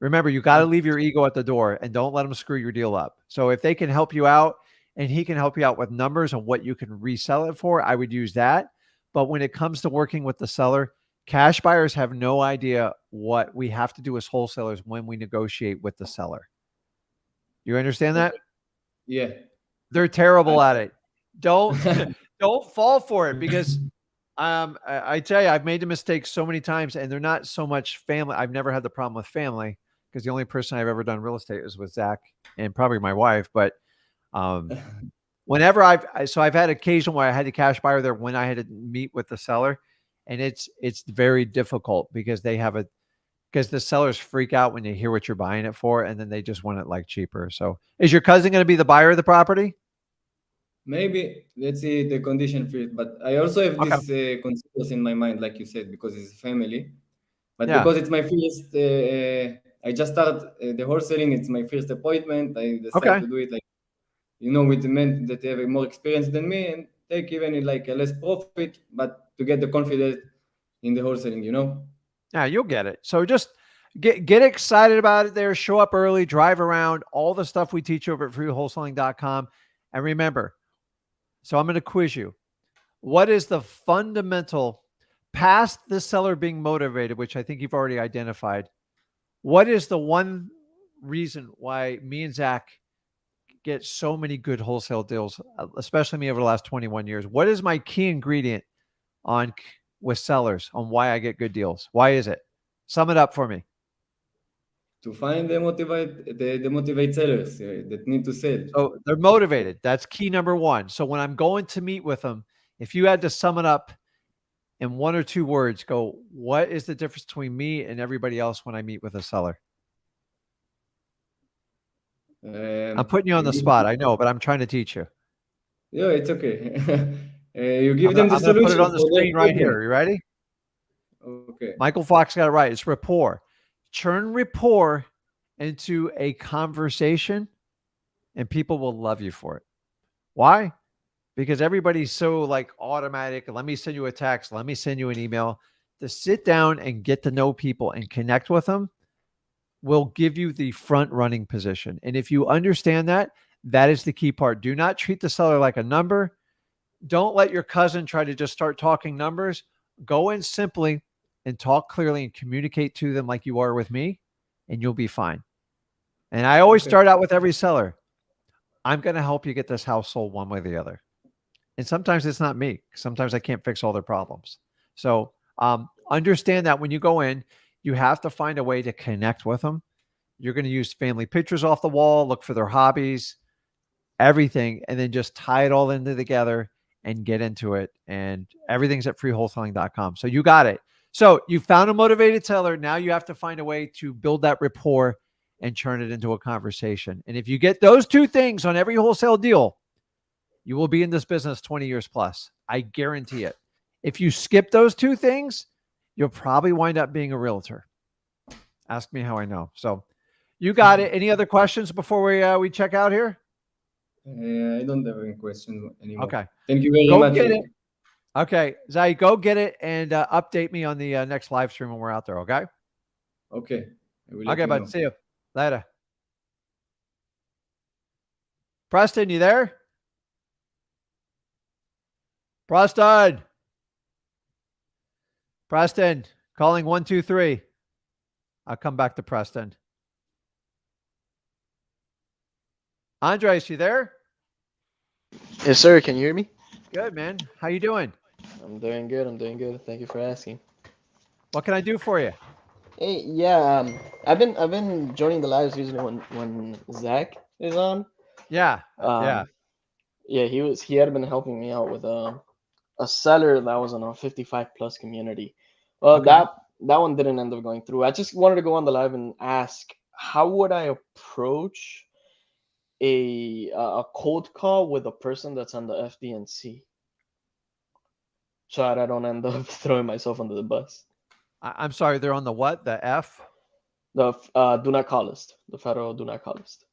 Remember, you got to leave your ego at the door and don't let them screw your deal up. So if they can help you out and he can help you out with numbers and what you can resell it for, I would use that. But when it comes to working with the seller, cash buyers have no idea what we have to do as wholesalers when we negotiate with the seller. You understand that? Okay. Yeah. They're terrible at it. Don't don't fall for it, because I tell you, I've made the mistake so many times, and they're not so much family. I've never had the problem with family, because the only person I've ever done real estate was with Zach and probably my wife. But whenever I've had occasion where I had the cash buyer there when I had to meet with the seller, and it's very difficult because the sellers freak out when they hear what you're buying it for, and then they just want it like cheaper. So is your cousin going to be the buyer of the property? Maybe let's see the condition for it. But I also have Okay. this concerns in my mind, like you said, because it's a family. But Yeah. because it's my first, I just started the wholesaling. It's my first appointment. I decided Okay. to do it like, with the men that have more experience than me and take even like a less profit, but to get the confidence in the wholesaling. Yeah, you'll get it. So just get excited about it there. Show up early, drive around, all the stuff we teach over at freewholesaling.com. And remember, so I'm going to quiz you. What is the fundamental, past the seller being motivated, which I think you've already identified? What is the one reason why me and Zach get so many good wholesale deals, especially me over the last 21 years? What is my key ingredient with sellers on why I get good deals? Why is it? Sum it up for me. To find the motivate sellers that need to sell. So they're motivated. That's key number one. So when I'm going to meet with them, if you had to sum it up in one or two words, go, what is the difference between me and everybody else when I meet with a seller? I'm putting you on the spot. I know, but I'm trying to teach you. Yeah, it's okay. You give them the I'm going to put it solution on the for their screen right problem. here. You ready? Okay. Michael Fox got it right. It's rapport. Turn rapport into a conversation and people will love you for it. Why? Because everybody's so like automatic. Let me send you a text. Let me send you an email. To sit down and get to know people and connect with them will give you the front running position. And if you understand that, that is the key part. Do not treat the seller like a number. Don't let your cousin try to just start talking numbers. Go in simply and talk clearly and communicate to them like you are with me, and you'll be fine. And I always start out with every seller. I'm going to help you get this house sold one way or the other. And sometimes it's not me. Sometimes I can't fix all their problems. So understand that when you go in, you have to find a way to connect with them. You're going to use family pictures off the wall, look for their hobbies, everything, and then just tie it all into together and get into it. And everything's at freewholesaling.com. So you got it. So you found a motivated seller. Now you have to find a way to build that rapport and turn it into a conversation. And if you get those two things on every wholesale deal, you will be in this business 20 years plus. I guarantee it. If you skip those two things, you'll probably wind up being a realtor. Ask me how I know. So you got it. Any other questions before we check out here? I don't have any questions anymore. Okay. Thank you very Go much. get it. Okay. Zai, go get it and update me on the next live stream when we're out there. Okay. Okay. I will let Okay, you bud. know. See you later. Preston, you there? Preston. Preston, calling 123. I'll come back to Preston. Andres, you there? Yes, sir. Can you hear me? Good, man. How you doing? I'm doing good. I'm doing good. Thank you for asking. What can I do for you? Hey, yeah. I've been joining the lives usually when Zach is on. Yeah. Um, yeah, he had been helping me out with a seller that was in a 55 plus community. Well, Okay. that one didn't end up going through. I just wanted to go on the live and ask, how would I approach a cold call with a person that's on the FDNC, so that I don't end up throwing myself under the bus. I'm sorry. They're on the what? The F? The do not call list, the federal do not call list.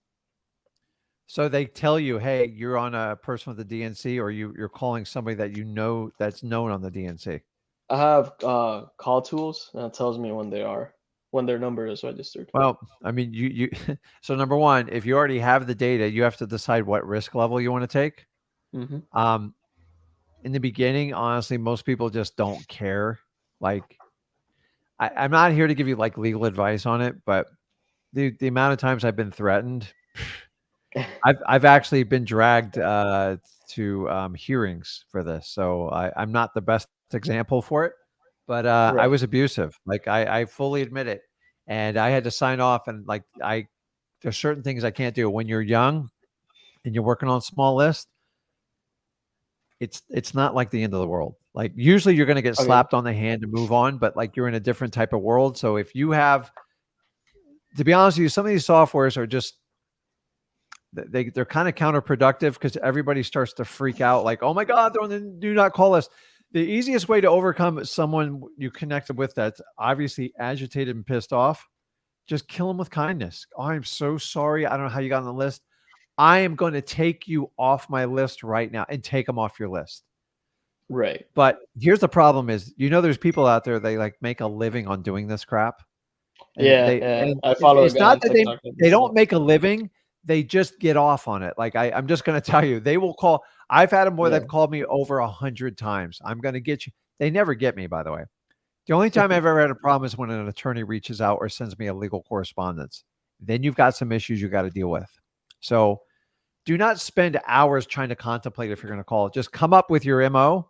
So they tell you, hey, you're on a person with the DNC, or you're calling somebody that you know that's known on the DNC. I have call tools, and it tells me when their number is registered. Well, I mean, you so number one, if you already have the data, you have to decide what risk level you want to take. Mm-hmm. In the beginning, honestly, most people just don't care. Like, I'm not here to give you like legal advice on it, but the amount of times I've been threatened, I've actually been dragged to hearings for this. So I'm not the best example for it, but I Right. was abusive. Like I fully admit it, and I had to sign off. And like there's certain things I can't do when you're young and you're working on a small list. It's not like the end of the world. Like usually you're going to get Okay. slapped on the hand to move on, but like you're in a different type of world. So if you have, to be honest with you, some of these softwares are just, they're kind of counterproductive because everybody starts to freak out like, oh my God, they're on the do not call list. The easiest way to overcome someone you connected with that's obviously agitated and pissed off, just kill them with kindness. Oh, I'm so sorry. I don't know how you got on the list. I am going to take you off my list right now and take them off your list. Right. But here's the problem is, there's people out there, they like make a living on doing this crap. And Yeah. I follow it's a guy not on that TikTok. they don't make a living. They just get off on it. Like I'm just going to tell you, they will call. I've had them where they've called me over 100 times. I'm going to get you. They never get me, by the way. The only time I've ever had a problem is when an attorney reaches out or sends me a legal correspondence. Then you've got some issues you got to deal with. So do not spend hours trying to contemplate if you're going to call it. Just come up with your MO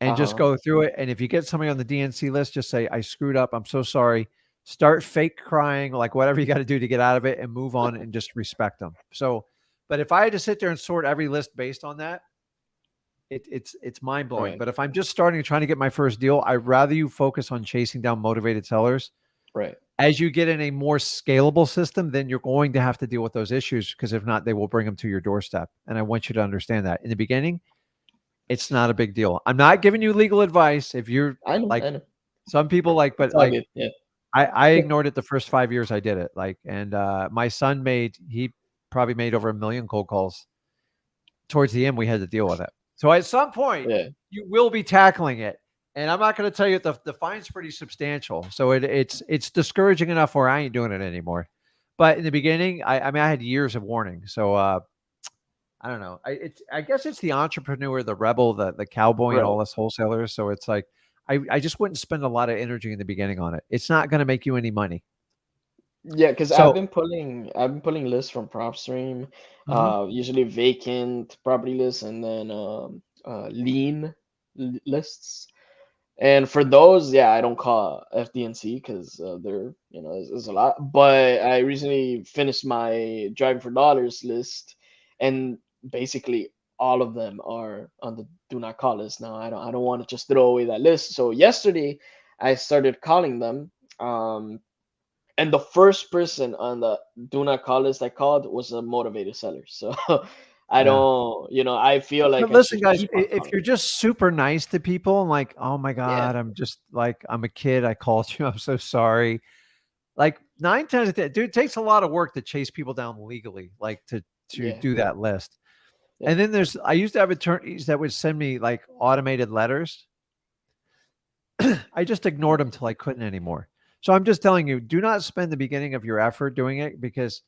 and just go through it. And if you get somebody on the DNC list, just say, I screwed up. I'm so sorry. Start fake crying, like whatever you got to do to get out of it and move on and just respect them. So, but if I had to sit there and sort every list based on that, it's mind blowing. Right. But if I'm just starting trying to get my first deal, I'd rather you focus on chasing down motivated sellers. Right. As you get in a more scalable system, then you're going to have to deal with those issues, because if not, they will bring them to your doorstep. And I want you to understand that in the beginning, it's not a big deal. I'm not giving you legal advice. If you're I know. like I know. some people like, but It's all like good. Yeah. I ignored it the first 5 years I did it. Like, and my son he probably made over 1 million cold calls. Towards the end, we had to deal with it. So at some point, Yeah. you will be tackling it. And I'm not going to tell you the fine's pretty substantial. So it's discouraging enough where I ain't doing it anymore. But in the beginning, I mean, I had years of warning. So I don't know. I guess it's the entrepreneur, the rebel, the cowboy, and all us wholesalers. So it's like I just wouldn't spend a lot of energy in the beginning on it. It's not going to make you any money. Yeah, because So I've been pulling lists from PropStream, Mhm. usually vacant property lists, and then lean lists. And for those, yeah, I don't call FDNC because they're, there's a lot. But I recently finished my Driving for Dollars list, and basically all of them are on the do not call list. Now I don't want to just throw away that list. So yesterday I started calling them. And the first person on the do not call list I called was a motivated seller. So I yeah. don't, I feel But like I listen, should guys, keep on if calling. you're just super nice to people and like, oh my Yeah, God, I'm just like, I'm a kid. I called you. I'm so sorry. Like 9 times a day, dude, it takes a lot of work to chase people down legally, like to yeah, do that list. yeah, And then I used to have attorneys that would send me like automated letters. I just ignored them till I couldn't anymore. So I'm just telling you, do not spend the beginning of your effort doing it, because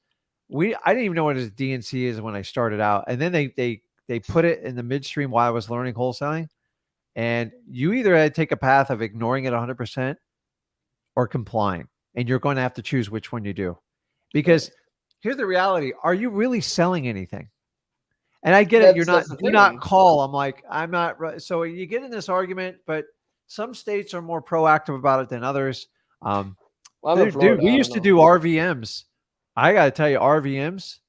I didn't even know what a DNC is when I started out. And then they put it in the midstream while I was learning wholesaling. And you either had to take a path of ignoring it 100% or complying. And you're going to have to choose which one you do. Because right. here's the reality. Are you really selling anything? And I get it. You're That's not, the do not thing. call. I'm like, I'm not. So you get in this argument, but some states are more proactive about it than others. Um, Well, I'm in dude, Florida. we I don't used to know. do RVMs. I got to tell you, RVMs,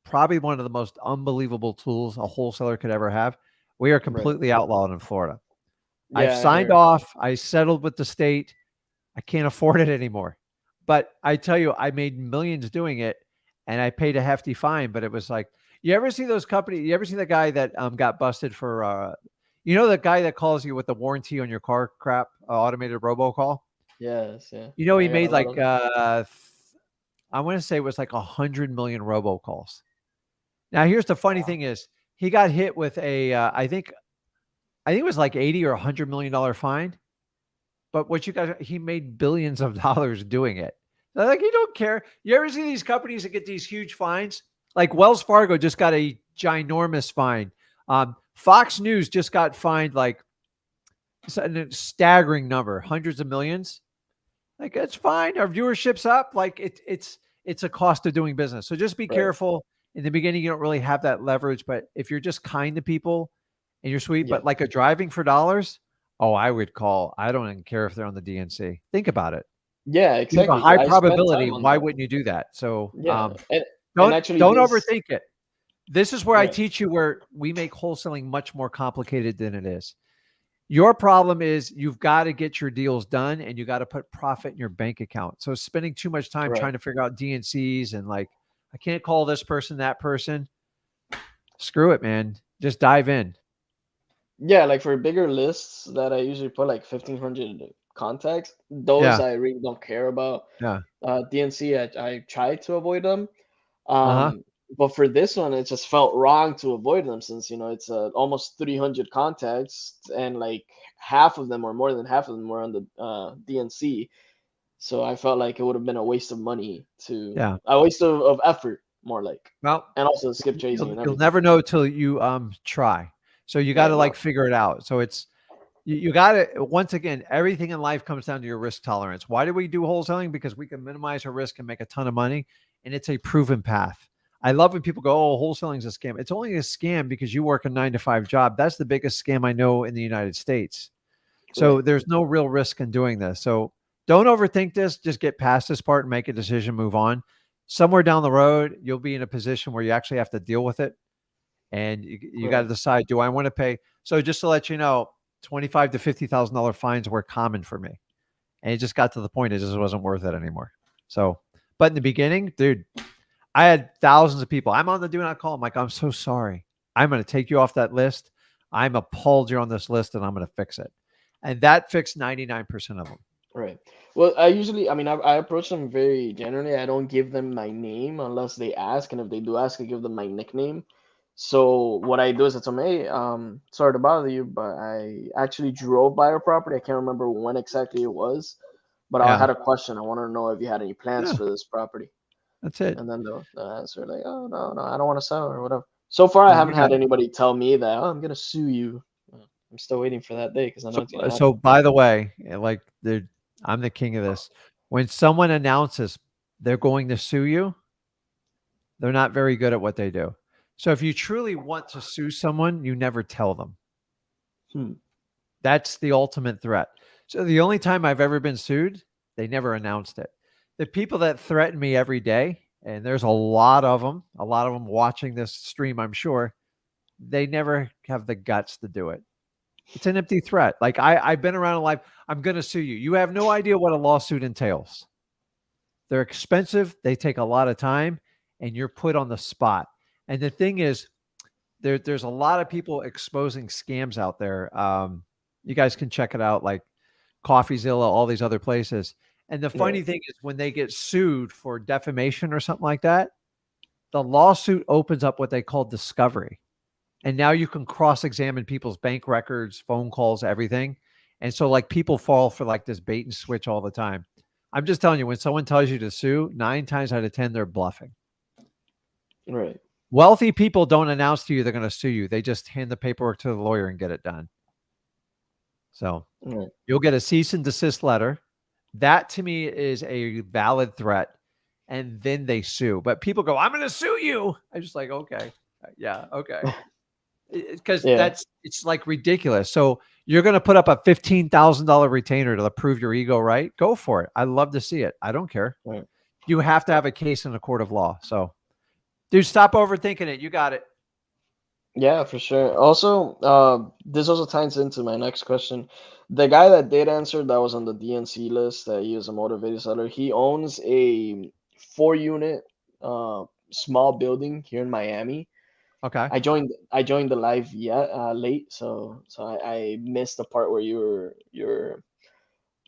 probably one of the most unbelievable tools a wholesaler could ever have. We are Right. completely outlawed in Florida. I've Yeah, I signed heard. off. I settled with the state. I can't afford it anymore. But I tell you, I made millions doing it, and I paid a hefty fine. But it was like, you ever see those companies? You ever see the guy that got busted for, the guy that calls you with the warranty on your car crap, automated robocall? Yes, yeah. He I got a made lot like, of them. I want to say it was like 100 million robocalls. Now, here's the funny thing is he got hit with I think it was like 80 or $100 million fine. But what you guys, he made billions of dollars doing it. Like, you don't care. You ever see these companies that get these huge fines? Like Wells Fargo just got a ginormous fine. Fox News just got fined like a staggering number, hundreds of millions. Like, it's fine. Our viewership's up. Like, it's a cost of doing business. So just be Right. careful. In the beginning, you don't really have that leverage, but if you're just kind to people and you're sweet, Yeah. but like a driving for dollars, oh, I would call. I don't even care if they're on the DNC. Think about it. Yeah, You have a exactly. high I spent probability. time on Why that. wouldn't you do that? So Yeah. And don't actually don't this overthink it. This is where I right. teach you where we make wholesaling much more complicated than it is. Your problem is you've got to get your deals done and you got to put profit in your bank account. So spending too much time Right. trying to figure out DNCs and like, I can't call this person, that person. Screw it, man. Just dive in. Yeah, like for bigger lists that I usually put like 1,500 contacts, those Yeah. I really don't care about. Yeah. DNC, I try to avoid them. Uh-huh. But for this one, it just felt wrong to avoid them since, it's almost 300 contacts and like half of them or more than half of them were on the DNC. So I felt like it would have been a waste of money Yeah. a waste of effort, more like, Well, and also skip chasing you'll and you'll everything. never know till you try. So you got Yeah, to like no, figure it out. So it's you got to, once again, everything in life comes down to your risk tolerance. Why do we do wholesaling? Because we can minimize our risk and make a ton of money, and it's a proven path. I love when people go, oh, wholesaling is a scam. It's only a scam because you work a 9-to-5 job. That's the biggest scam I know in the United States. So Right. there's no real risk in doing this. So don't overthink this. Just get past this part and make a decision, move on. Somewhere down the road, you'll be in a position where you actually have to deal with it. And you got to Right. decide, do I want to pay? So just to let you know, $25,000 to $50,000 fines were common for me. And it just got to the point it just wasn't worth it anymore. So, but in the beginning, dude, I had thousands of people. I'm on the do not call. I'm like, I'm so sorry. I'm going to take you off that list. I'm appalled you're on this list and I'm going to fix it. And that fixed 99% of them. Right. Well, I approach them very generally. I don't give them my name unless they ask, and if they do ask, I give them my nickname. So what I do is I tell them, hey, sorry to bother you, but I actually drove by your property. I can't remember when exactly it was, but I Yeah. had a question. I wanted to know if you had any plans Yeah. for this property. That's it. And then they'll answer like, oh, no, I don't want to sell or whatever. So far, I No, you haven't got had it. anybody tell me that, oh, I'm gonna sue you. I'm still waiting for that day because I know So, it's gonna happen. so by the way, like I'm the king of this. When someone announces they're going to sue you, they're not very good at what they do. So if you truly want to sue someone, you never tell them. Hmm. That's the ultimate threat. So the only time I've ever been sued, they never announced it. The people that threaten me every day, and there's a lot of them watching this stream, I'm sure, they never have the guts to do it. It's an empty threat. Like I've been around in life. I'm going to sue you. You have no idea what a lawsuit entails. They're expensive. They take a lot of time, and you're put on the spot. And the thing is, there's a lot of people exposing scams out there. You guys can check it out, like CoffeeZilla, all these other places. And the Right. funny thing is, when they get sued for defamation or something like that, the lawsuit opens up what they call discovery. And now you can cross-examine people's bank records, phone calls, everything. And so like people fall for like this bait and switch all the time. I'm just telling you, when someone tells you to sue, 9 times out of 10, they're bluffing. Right. Wealthy people don't announce to you they're going to sue you. They just hand the paperwork to the lawyer and get it done. So Right. you'll get a cease and desist letter. That to me is a valid threat. And then they sue. But people go, I'm going to sue you. I'm just like, okay. Yeah, okay. Because Yeah. it's like ridiculous. So you're going to put up a $15,000 retainer to prove your ego right? Go for it. I love to see it. I don't care. Right. You have to have a case in a court of law. So, dude, stop overthinking it. You got it. Yeah, for sure. Also, this also ties into my next question. The guy that did answer that was on the DNC list that he was a motivated seller. He owns a 4-unit small building here in Miami. Okay. I joined the live late, so I missed the part where you're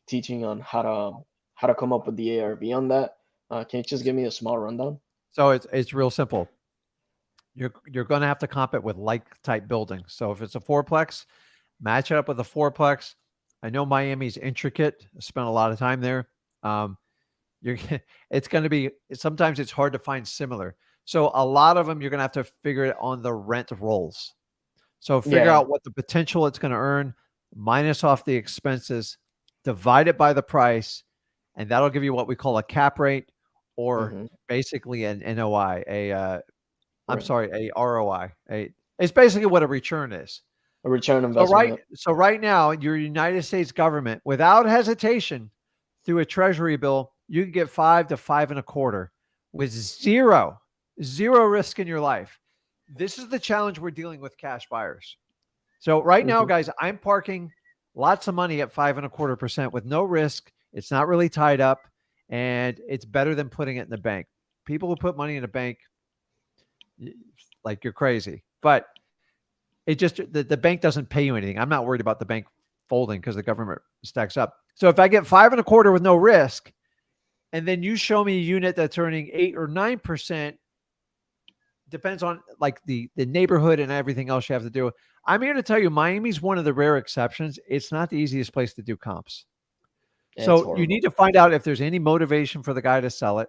teaching on how to come up with the ARV on that. Can you just give me a small rundown? So it's real simple. You're going to have to comp it with like type buildings. So if it's a fourplex, match it up with a fourplex. I know Miami's intricate. I spent a lot of time there. You're it's going to be sometimes it's hard to find similar. So a lot of them you're going to have to figure it on the rent rolls. So figure Yeah. out what the potential it's going to earn, minus off the expenses, divide it by the price, and that'll give you what we call a cap rate, or Mm-hmm. basically an NOI, I'm Right. sorry, a ROI. It's basically what a return is. A return So investment. right, so right now, your United States government, without hesitation, through a treasury bill, you can get 5 to 5.25 with zero risk in your life. This is the challenge we're dealing with cash buyers. So right now, Mm-hmm. guys, I'm parking lots of money at 5.25% with no risk. It's not really tied up, and it's better than putting it in the bank. People who put money in a bank, like you're crazy. But it just the bank doesn't pay you anything. I'm not worried about the bank folding because the government stacks up. So if I get 5.25 with no risk, and then you show me a unit that's earning 8 or 9%, depends on like the neighborhood and everything else you have to do. I'm here to tell you, Miami's one of the rare exceptions. It's not the easiest place to do comps. Yeah, it's So you horrible. need to find out if there's any motivation for the guy to sell it.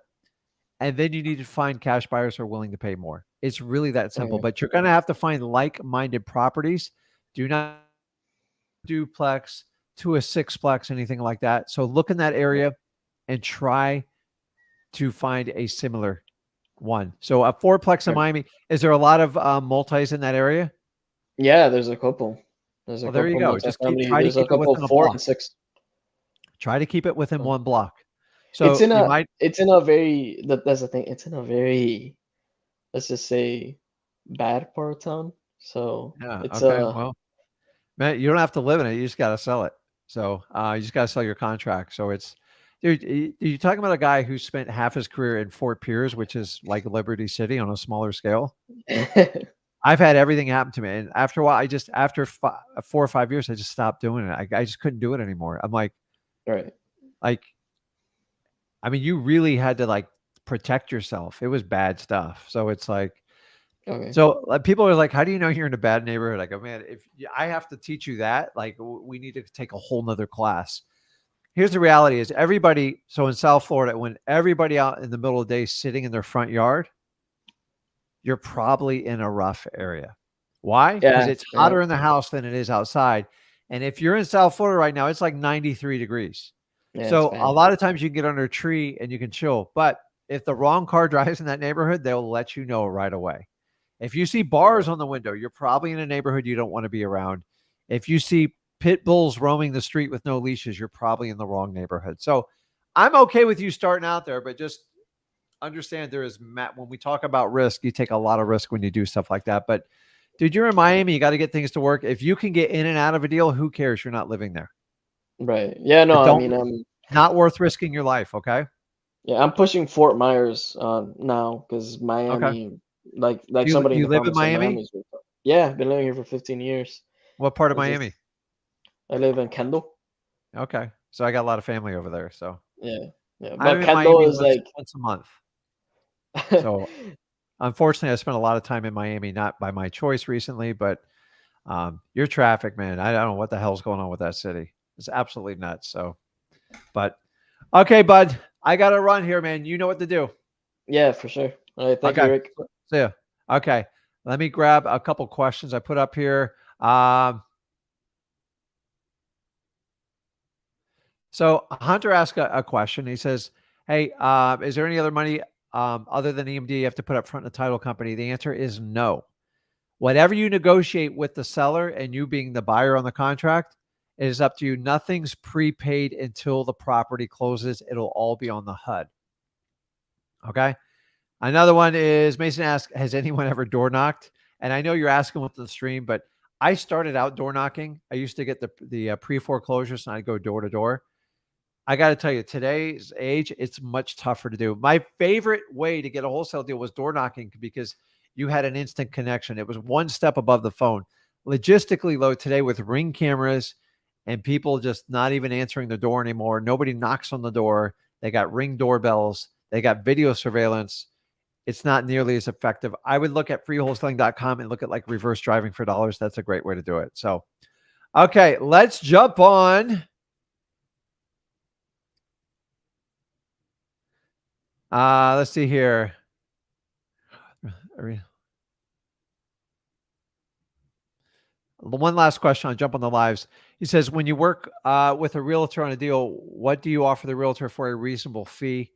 And then you need to find cash buyers who are willing to pay more. It's really that simple, Mhm. but you're going to have to find like-minded properties. Do not duplex to a sixplex, anything like that. So look in that area and try to find a similar One. So a fourplex in Right. Miami. Is there a lot of multis in that area? Yeah, there's a couple. There's a Well, there you couple go. Just multifamily. try to There's a keep it couple within a 4 block. and 6. Try to keep it within Oh. one block. It's So in you a might, it's in a very that's the thing. It's in a very, let's just say, bad part of town. So yeah. it's Okay. Well, man, you don't have to live in it. You just got to sell it. So you just got to sell your contract. So it's, dude, you're talking about a guy who spent half his career in Fort Pierce, which is like Liberty City on a smaller scale. I've had everything happen to me. And after a while, after 4 or 5 years, I just stopped doing it. I just couldn't do it anymore. I'm right. like, I mean, you really had to like protect yourself. It was bad stuff. So it's like, Okay. so people are like, how do you know you're in a bad neighborhood? I go, man, I have to teach you that, like we need to take a whole nother class. Here's the reality is everybody. So in South Florida, when everybody out in the middle of the day sitting in their front yard, you're probably in a rough area. Why? Because Yeah, it's yeah, hotter in the house than it is outside. And if you're in South Florida right now, it's like 93 degrees. yeah, it's So a bad. lot of times you can get under a tree and you can chill. But if the wrong car drives in that neighborhood, they'll let you know right away. If you see bars on the window, you're probably in a neighborhood you don't want to be around. If you see pit bulls roaming the street with no leashes, you're probably in the wrong neighborhood. So I'm okay with you starting out there, but just understand when we talk about risk, you take a lot of risk when you do stuff like that. But dude, you're in Miami, you got to get things to work. If you can get in and out of a deal, who cares? You're not living there. Right. Yeah, no, But I don't, mean, not worth risking your life. Okay. yeah, I'm pushing Fort Myers now because Okay. Miami, like Do somebody in you the live in comments said, Miami? Miami's really tough. Yeah, I've been living here for 15 years. What part of It's Miami? just I live in Kendall. Okay. So I got a lot of family over there. So Yeah, yeah, I'm but in Miami Kendall is like once a month. So unfortunately, I spent a lot of time in Miami, not by my choice recently, but your traffic, man, I don't know what the hell's going on with that city. It's absolutely nuts. So, but okay, bud, I got to run here, man. You know what to do. yeah, for sure. All right, thank you, Okay. Rick. See ya. Okay. Let me grab a couple questions I put up here. So Hunter asked a question. He says, hey, is there any other money other than EMD you have to put up front in the title company? The answer is no. Whatever you negotiate with the seller and you being the buyer on the contract, it is up to you. Nothing's prepaid until the property closes. It'll all be on the HUD. Okay. Another one is Mason asked, has anyone ever door knocked? And I know you're asking with the stream, but I started out door knocking. I used to get the pre-foreclosures and I'd go door to door. I got to tell you, today's age, it's much tougher to do. My favorite way to get a wholesale deal was door knocking because you had an instant connection. It was one step above the phone. Logistically, though, today with Ring cameras and people just not even answering the door anymore, nobody knocks on the door. They got Ring doorbells. They got video surveillance. It's not nearly as effective. I would look at freewholesaling.com and look at like reverse driving for dollars. That's a great way to do it. So, okay, let's jump on. Let's see here. One last question. I'll jump on the lives. He says, when you work with a realtor on a deal, what do you offer the realtor for a reasonable fee?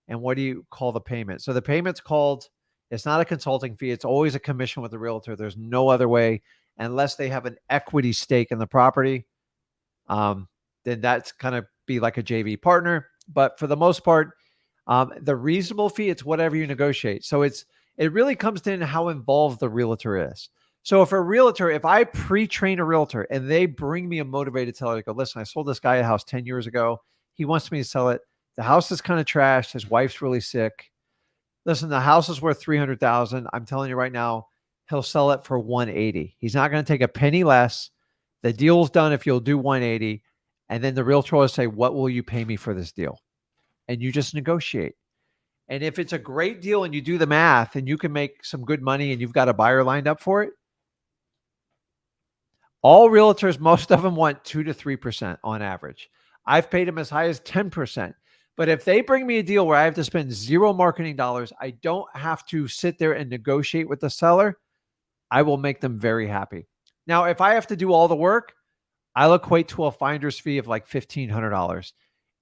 And what do you call the payment? So the payment's called, it's not a consulting fee. It's always a commission with the realtor. There's no other way unless they have an equity stake in the property. Then that's kind of be like a JV partner. But for the most part, the reasonable fee, it's whatever you negotiate. So it really comes in how involved the realtor is. So if I pre-train a realtor and they bring me a motivated seller to go, listen, I sold this guy a house 10 years ago. He wants me to sell it. The house is kind of trashed. His wife's really sick. Listen, the house is worth 300,000. I'm telling you right now, he'll sell it for 180. He's not going to take a penny less. The deal's done if you'll do 180. And then the realtor will say, what will you pay me for this deal? And you just negotiate. And if it's a great deal and you do the math and you can make some good money and you've got a buyer lined up for it, all realtors, most of them want 2 to 3% on average. I've paid them as high as 10%. But if they bring me a deal where I have to spend zero marketing dollars, I don't have to sit there and negotiate with the seller, I will make them very happy. Now, if I have to do all the work, I'll equate to a finder's fee of like $1,500.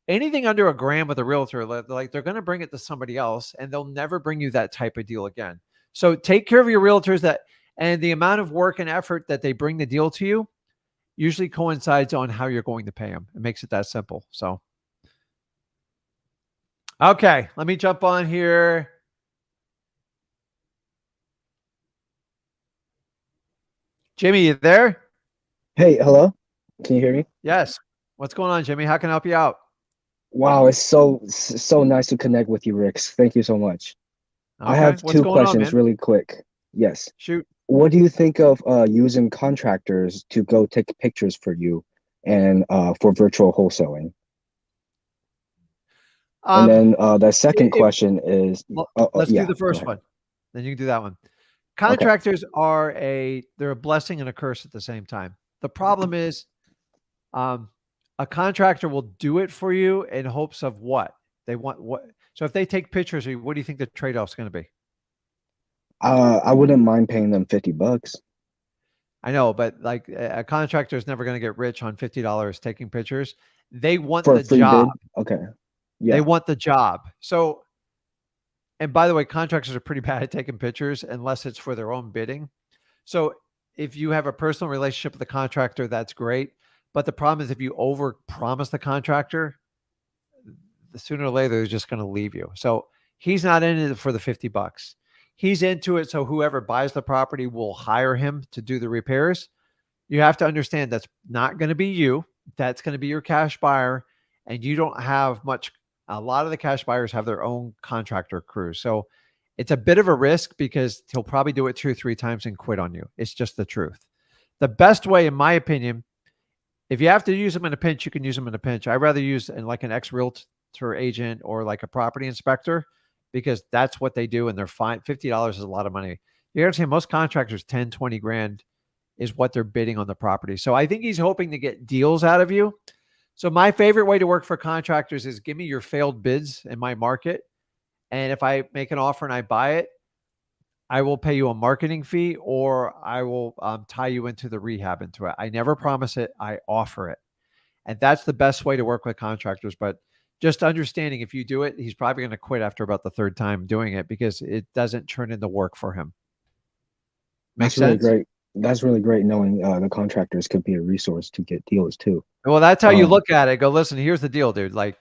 anything under $1,000 with a realtor, like they're going to bring it to somebody else and they'll never bring you that type of deal again. So take care of your realtors, and the amount of work and effort that they bring the deal to you usually coincides on how you're going to pay them. It makes it that simple. So, okay, let me jump on here. Jimmy, you there? Hey, hello. Can you hear me? Yes. What's going on, Jimmy? How can I help you out? Wow, it's so nice to connect with you, Ricks. Thank you so much. I Okay. have What's two going on, questions man? really quick. Yes. Shoot. What do you think of using contractors to go take pictures for you and for virtual wholesaling? And then the second If, question is, let's do yeah, the go first ahead. one. Then you can do that one. Okay. Contractors are they're a blessing and a curse at the same time. The problem is, a contractor will do it for you in hopes of what they want. So if they take pictures of you, what do you think the trade-off is going to be? I wouldn't mind paying them $50. I know, but like a contractor is never going to get rich on $50 taking pictures. They want For the a free job. bid? Okay. They Yeah. want the job. So, and by the way, contractors are pretty bad at taking pictures unless it's for their own bidding. So if you have a personal relationship with the contractor, that's great. But the problem is if you over promise the contractor, sooner or later they're just going to leave you. So he's not in it for the $50. He's into it so whoever buys the property will hire him to do the repairs. You have to understand that's not going to be you. That's going to be your cash buyer, and you don't have much. A lot of the cash buyers have their own contractor crews. So it's a bit of a risk because he'll probably do it 2 or 3 times and quit on you. It's just the truth. The best way, in my opinion, if you have to use them in a pinch, you can use them in a pinch. I'd rather use like an ex-realtor agent or like a property inspector because that's what they do and they're fine. $50 is a lot of money. You understand most contractors, 10, 20 grand is what they're bidding on the property. So I think he's hoping to get deals out of you. So my favorite way to work for contractors is give me your failed bids in my market. And if I make an offer and I buy it, I will pay you a marketing fee or I will tie you into the rehab into it. I never promise it. I offer it. And that's the best way to work with contractors. But just understanding if you do it, he's probably going to quit after about the 3rd time doing it because it doesn't turn into work for him. Make That's really sense? great. That's really great knowing the contractors could be a resource to get deals too. Well, that's how you look at it. Go, listen, here's the deal, dude. Like,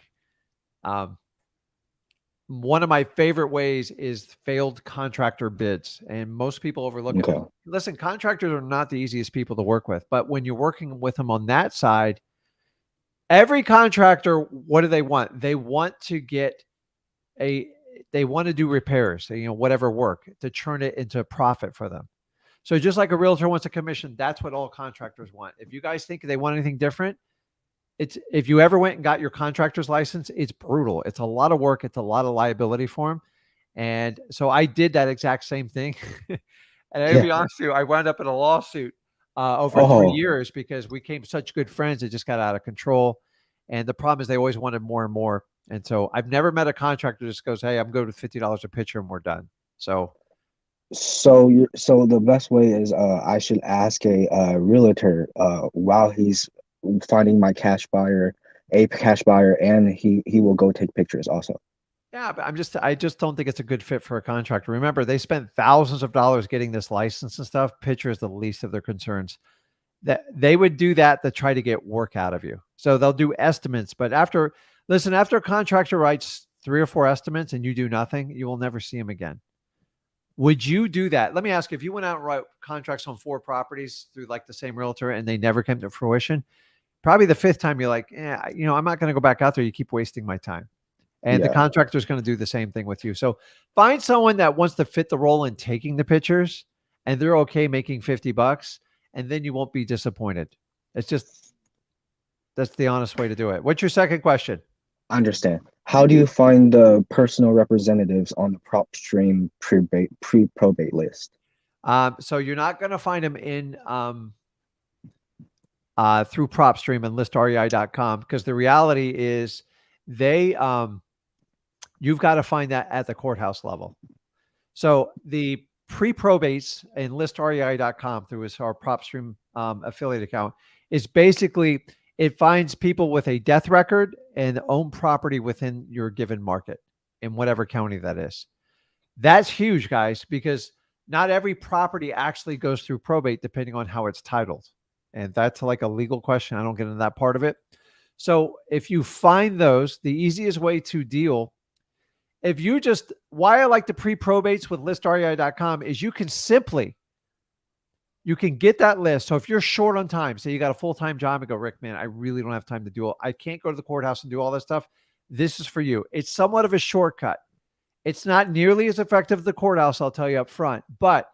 one of my favorite ways is failed contractor bids. And most people overlook it. Listen, contractors are not the easiest people to work with, but when you're working with them on that side, every contractor, what do they want? They want to get they want to do repairs, whatever work to turn it into profit for them. So just like a realtor wants a commission, that's what all contractors want. If you guys think they want anything different, if you ever went and got your contractor's license, it's brutal. It's a lot of work. It's a lot of liability for them. And so I did that exact same thing. And I'll be honest with you, I wound up in a lawsuit over 3 years because we became such good friends. It just got out of control. And the problem is they always wanted more and more. And so I've never met a contractor that just goes, hey, I'm good with $50 a picture and we're done. So the best way is I should ask a realtor while he's finding my cash buyer, and he will go take pictures also. Yeah, but I just don't think it's a good fit for a contractor. Remember, they spent thousands of dollars getting this license and stuff. Picture is the least of their concerns. That they would do that to try to get work out of you. So they'll do estimates, but after a contractor writes 3 or 4 estimates and you do nothing, you will never see them again. Would you do that? Let me ask you, if you went out and wrote contracts on 4 properties through like the same realtor and they never came to fruition, probably the 5th time you're like, I'm not going to go back out there. You keep wasting my time. And the contractor is going to do the same thing with you. So find someone that wants to fit the role in taking the pictures and they're okay making $50, and then you won't be disappointed. That's the honest way to do it. What's your second question? I understand. How do you find the personal representatives on the PropStream pre-probate list? So you're not going to find them in through PropStream and listrei.com because the reality is you've got to find that at the courthouse level. So the pre-probates in listrei.com through our PropStream affiliate account is basically, it finds people with a death record and own property within your given market in whatever county that is. That's huge, guys, because not every property actually goes through probate depending on how it's titled. And that's like a legal question. I don't get into that part of it. So if you find those, the easiest way to deal, if you just, why I like the pre-probates with listrei.com is you can get that list. So if you're short on time, say you got a full-time job and go, Rick, man, I really don't have time to do it. I can't go to the courthouse and do all this stuff. This is for you. It's somewhat of a shortcut. It's not nearly as effective as the courthouse, I'll tell you up front. But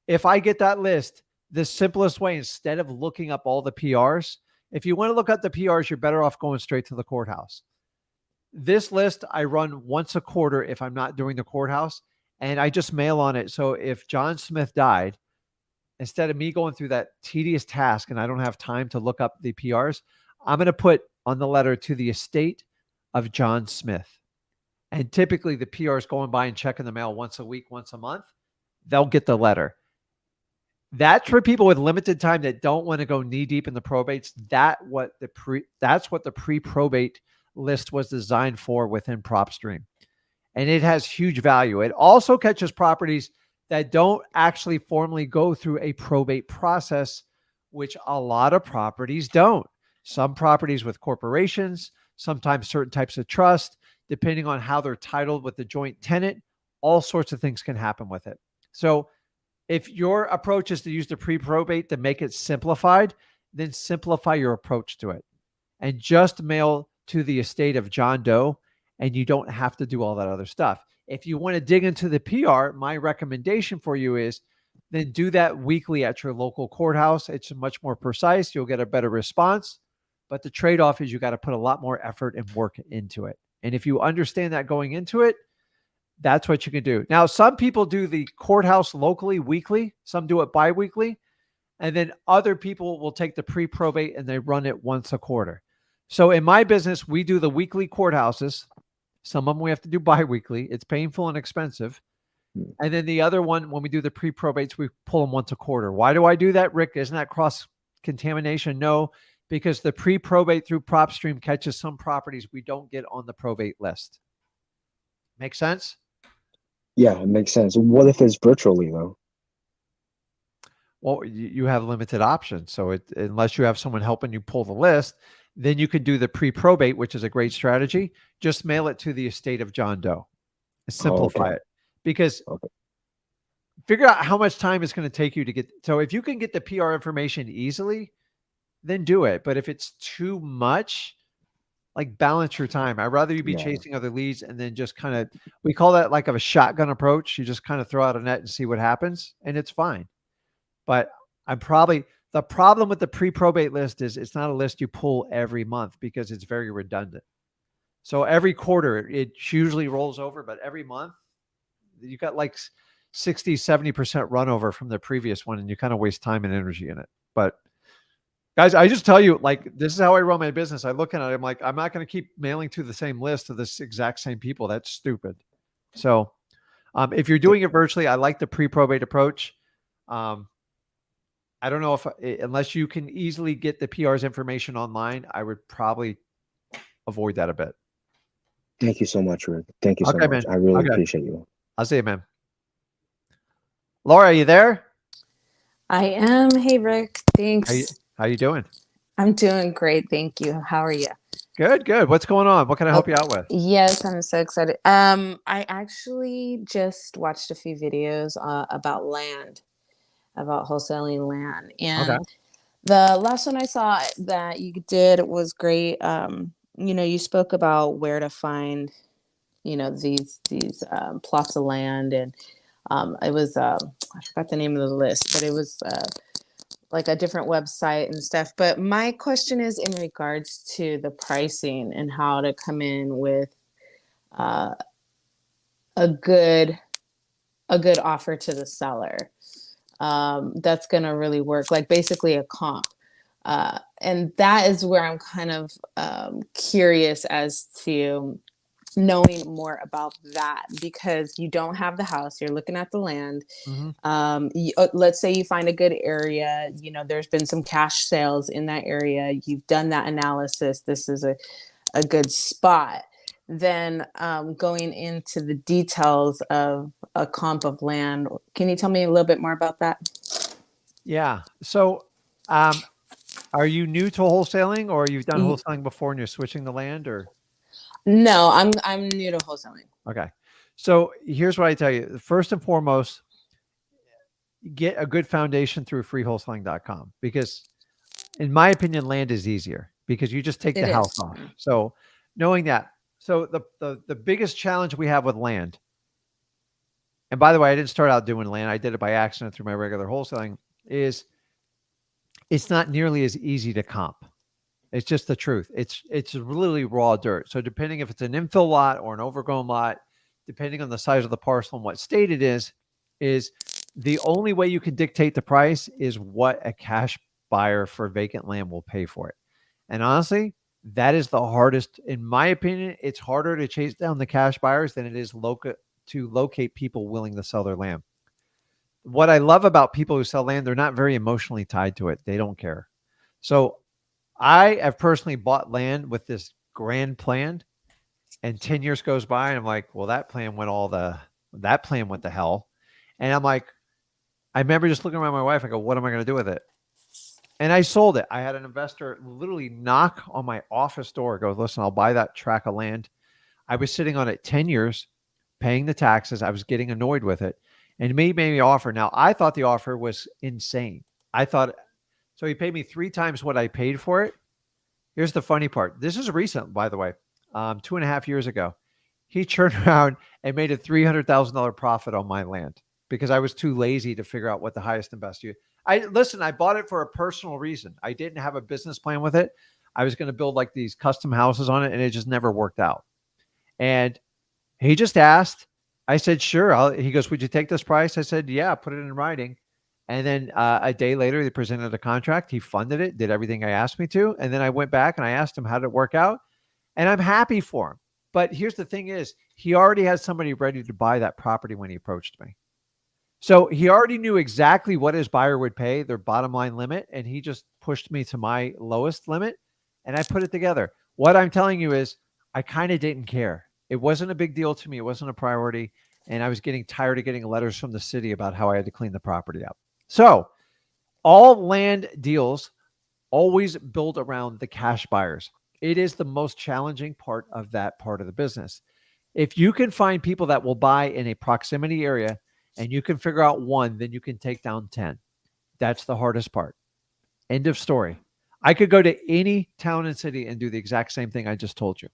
if I get that list, the simplest way, instead of looking up all the PRs, if you want to look up the PRs, you're better off going straight to the courthouse. This list I run once a quarter if I'm not doing the courthouse, and I just mail on it. So if John Smith died, instead of me going through that tedious task and I don't have time to look up the PRs, I'm going to put on the letter to the estate of John Smith. And typically the PRs going by and checking the mail once a week, once a month, they'll get the letter. That's for people with limited time that don't want to go knee deep in the probates. That's what the pre-probate list was designed for within PropStream. And it has huge value. It also catches properties that don't actually formally go through a probate process, which a lot of properties don't. Some properties with corporations, sometimes certain types of trust, depending on how they're titled with the joint tenant, all sorts of things can happen with it. So if your approach is to use the pre-probate to make it simplified, then simplify your approach to it and just mail to the estate of John Doe, and you don't have to do all that other stuff. If you want to dig into the PR, my recommendation for you is then do that weekly at your local courthouse. It's much more precise. You'll get a better response, but the trade-off is you got to put a lot more effort and work into it. And if you understand that going into it, that's what you can do. Now, some people do the courthouse locally weekly. Some do it bi-weekly. And then other people will take the pre-probate and they run it once a quarter. So in my business, we do the weekly courthouses. Some of them we have to do bi-weekly. It's painful and expensive. And then the other one, when we do the pre-probates, we pull them once a quarter. Why do I do that, Rick? Isn't that cross-contamination? No, because the pre-probate through PropStream catches some properties we don't get on the probate list. Make sense? Yeah, it makes sense. What if it's virtually though? Well, you have limited options. So unless you have someone helping you pull the list, then you could do the pre-probate, which is a great strategy. Just mail it to the estate of John Doe. Simplify it. Because figure out how much time it's going to take you to get. So if you can get the PR information easily, then do it. But if it's too much, like balance your time. I'd rather you be chasing other leads and then just kind of, we call that like a shotgun approach. You just kind of throw out a net and see what happens, and it's fine. But the problem with the pre-probate list is it's not a list you pull every month because it's very redundant. So every quarter it usually rolls over, but every month you got like 60, 70% run over from the previous one, and you kind of waste time and energy in it. But guys, I just tell you, like, this is how I run my business. I look at it, I'm like, I'm not going to keep mailing to the same list of this exact same people. That's stupid. So if you're doing it virtually, I like the pre-probate approach. I don't know if, unless you can easily get the PR's information online, I would probably avoid that a bit. Thank you so much, Rick. Thank you so much. Man. I really appreciate you. I'll see you, man. Laura, are you there? I am. Hey, Rick. Thanks. How you doing? I'm doing great. Thank you. How are you? Good, good. What's going on? What can I help you out with? Yes, I'm so excited. I actually just watched a few videos about land, about wholesaling land. And the last one I saw that you did was great. You spoke about where to find, these plots of land, and it was I forgot the name of the list, but it was like a different website and stuff. But my question is in regards to the pricing and how to come in with a good offer to the seller that's going to really work, like basically a comp. And that is where I'm kind of curious as to knowing more about that, because you don't have the house, you're looking at the land. Let's say you find a good area, there's been some cash sales in that area, you've done that analysis, this is a good spot, then going into the details of a comp of land. Can you tell me a little bit more about that? Yeah. So, are you new to wholesaling, or you've done Ye- wholesaling before and you're switching the land, or? No, I'm new to wholesaling. Okay. So here's what I tell you. First and foremost, get a good foundation through freewholesaling.com, because in my opinion, land is easier because you just take the It house is. off. So knowing that, so the biggest challenge we have with land, and by the way, I didn't start out doing land. I did it by accident through my regular wholesaling, is it's not nearly as easy to comp. It's just the truth. It's literally raw dirt. So depending if it's an infill lot or an overgrown lot, depending on the size of the parcel and what state it is the only way you can dictate the price is what a cash buyer for vacant land will pay for it. And honestly, that is the hardest, in my opinion. It's harder to chase down the cash buyers than it is to locate people willing to sell their land. What I love about people who sell land, they're not very emotionally tied to it. They don't care. So I have personally bought land with this grand plan, and 10 years goes by and I'm like, well, that plan went to hell. And I'm like, I remember just looking around my wife. I go, what am I going to do with it? And I sold it. I had an investor literally knock on my office door, go, listen, I'll buy that tract of land. I was sitting on it 10 years, paying the taxes. I was getting annoyed with it. And he made me an offer. Now, I thought the offer was insane. So he paid me 3 times what I paid for it. Here's the funny part. This is recent, by the way, 2.5 years ago. He turned around and made a $300,000 profit on my land because I was too lazy to figure out what the highest and best use. I bought it for a personal reason. I didn't have a business plan with it. I was going to build like these custom houses on it, and it just never worked out. And he just asked. I said, sure. He goes, would you take this price? I said, yeah, put it in writing. And then a day later, they presented a contract. He funded it, did everything I asked me to. And then I went back and I asked him, how did it work out? And I'm happy for him. But here's the thing is, he already had somebody ready to buy that property when he approached me. So he already knew exactly what his buyer would pay, their bottom line limit. And he just pushed me to my lowest limit. And I put it together. What I'm telling you is, I kind of didn't care. It wasn't a big deal to me. It wasn't a priority. And I was getting tired of getting letters from the city about how I had to clean the property up. So all land deals always build around the cash buyers. It is the most challenging part of that part of the business. If you can find people that will buy in a proximity area and you can figure out one, then you can take down 10. That's the hardest part. End of story. I could go to any town and city and do the exact same thing I just told you.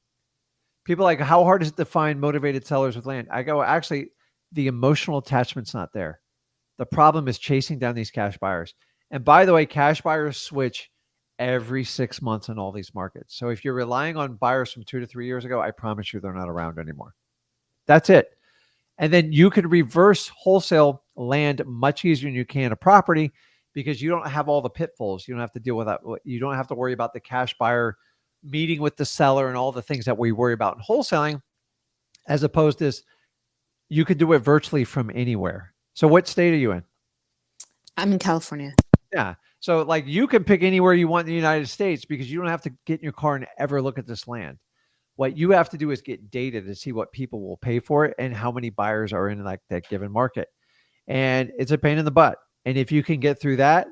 People are like, how hard is it to find motivated sellers with land? I go, actually, the emotional attachment's not there. The problem is chasing down these cash buyers. And by the way, cash buyers switch every 6 months in all these markets. So if you're relying on buyers from 2 to 3 years ago, I promise you they're not around anymore. That's it. And then you can reverse wholesale land much easier than you can a property because you don't have all the pitfalls. You don't have to deal with that. You don't have to worry about the cash buyer meeting with the seller and all the things that we worry about in wholesaling, as opposed to you could do it virtually from anywhere. So what state are you in? I'm in California. Yeah. So like you can pick anywhere you want in the United States because you don't have to get in your car and ever look at this land. What you have to do is get data to see what people will pay for it and how many buyers are in like that given market. And it's a pain in the butt. And if you can get through that,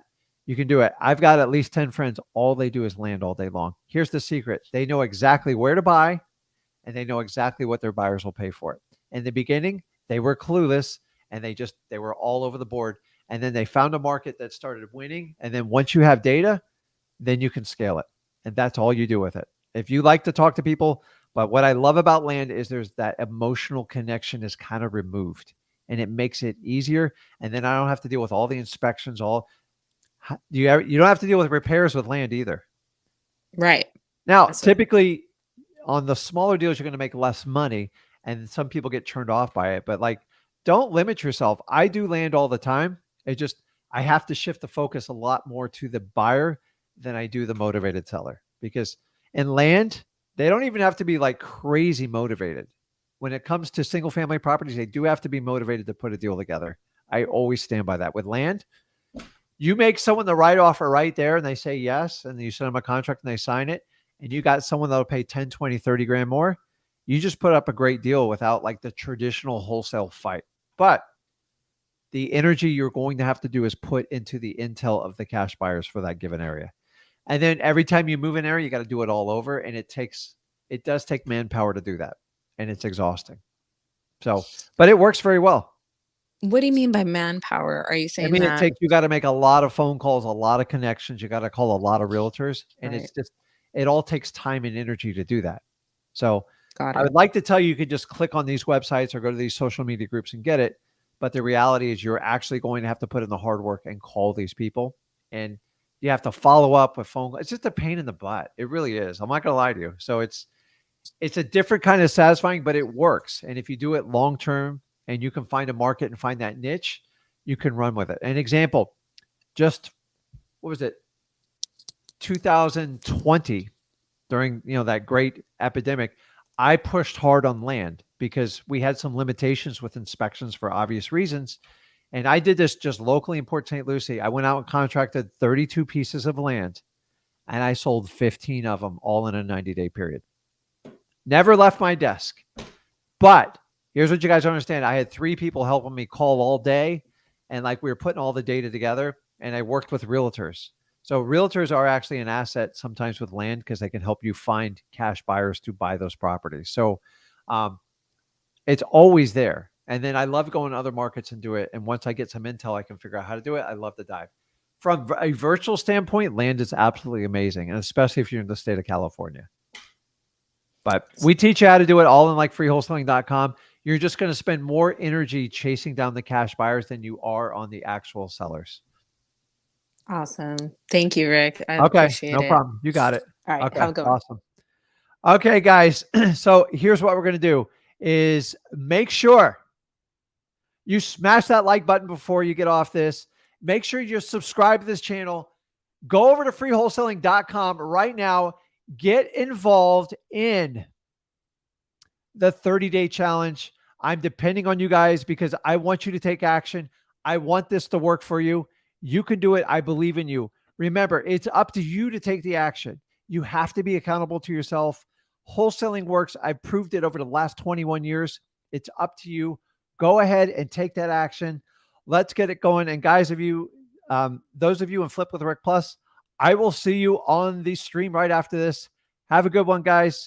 you can do it. I've got at least 10 friends. All they do is land all day long. Here's the secret. They know exactly where to buy and they know exactly what their buyers will pay for it. In the beginning, they were clueless and they were all over the board. And then they found a market that started winning. And then once you have data, then you can scale it. And that's all you do with it. If you like to talk to people, but what I love about land is there's that emotional connection is kind of removed and it makes it easier. And then I don't have to deal with all the inspections, you don't have to deal with repairs with land either. Right. Now, That's typically on the smaller deals, you're going to make less money and some people get turned off by it, but like, don't limit yourself. I do land all the time. I have to shift the focus a lot more to the buyer than I do the motivated seller, because in land, they don't even have to be like crazy motivated. When it comes to single family properties, they do have to be motivated to put a deal together. I always stand by that. With land, you make someone the right offer right there and they say yes, and you send them a contract and they sign it, and you got someone that'll pay 10, 20, 30 grand more, you just put up a great deal without like the traditional wholesale fight. But the energy you're going to have to do is put into the intel of the cash buyers for that given area. And then every time you move an area, you got to do it all over. And it does take manpower to do that. And it's exhausting. So, but it works very well. What do you mean by manpower? Are you saying that? You got to make a lot of phone calls, a lot of connections. You got to call a lot of realtors. And Right. it all takes time and energy to do that. So Got I it. would like to tell you could just click on these websites or go to these social media groups and get it. But the reality is you're actually going to have to put in the hard work and call these people. And you have to follow up with phone calls. It's just a pain in the butt. It really is. I'm not going to lie to you. So it's a different kind of satisfying, but it works. And if you do it long-term and you can find a market and find that niche, you can run with it. An example, just, what was it? 2020, during, that great epidemic, I pushed hard on land because we had some limitations with inspections for obvious reasons. And I did this just locally in Port St. Lucie. I went out and contracted 32 pieces of land and I sold 15 of them all in a 90-day period. Never left my desk. But here's what you guys don't understand. I had 3 people helping me call all day. And like we were putting all the data together, and I worked with realtors. So realtors are actually an asset sometimes with land because they can help you find cash buyers to buy those properties. So it's always there. And then I love going to other markets and do it. And once I get some intel, I can figure out how to do it. I love to dive. From a virtual standpoint, land is absolutely amazing. And especially if you're in the state of California. But we teach you how to do it all in like freewholesaling.com. You're just going to spend more energy chasing down the cash buyers than you are on the actual sellers. Awesome. Thank you, Rick. I Okay, appreciate no it. problem. You got it. All right, Okay, have a good one. awesome. Okay, guys. So here's what we're going to do is make sure you smash that like button before you get off this. Make sure you subscribe to this channel. Go over to freewholesaling.com right now. Get involved in the 30-day challenge. I'm depending on you guys because I want you to take action. I want this to work for you. You can do it. I believe in you. Remember, it's up to you to take the action. You have to be accountable to yourself. Wholesaling works. I've proved it over the last 21 years. It's up to you. Go ahead and take that action. Let's get it going. And guys, those of you in Flip with Rick Plus, I will see you on the stream right after this. Have a good one, guys.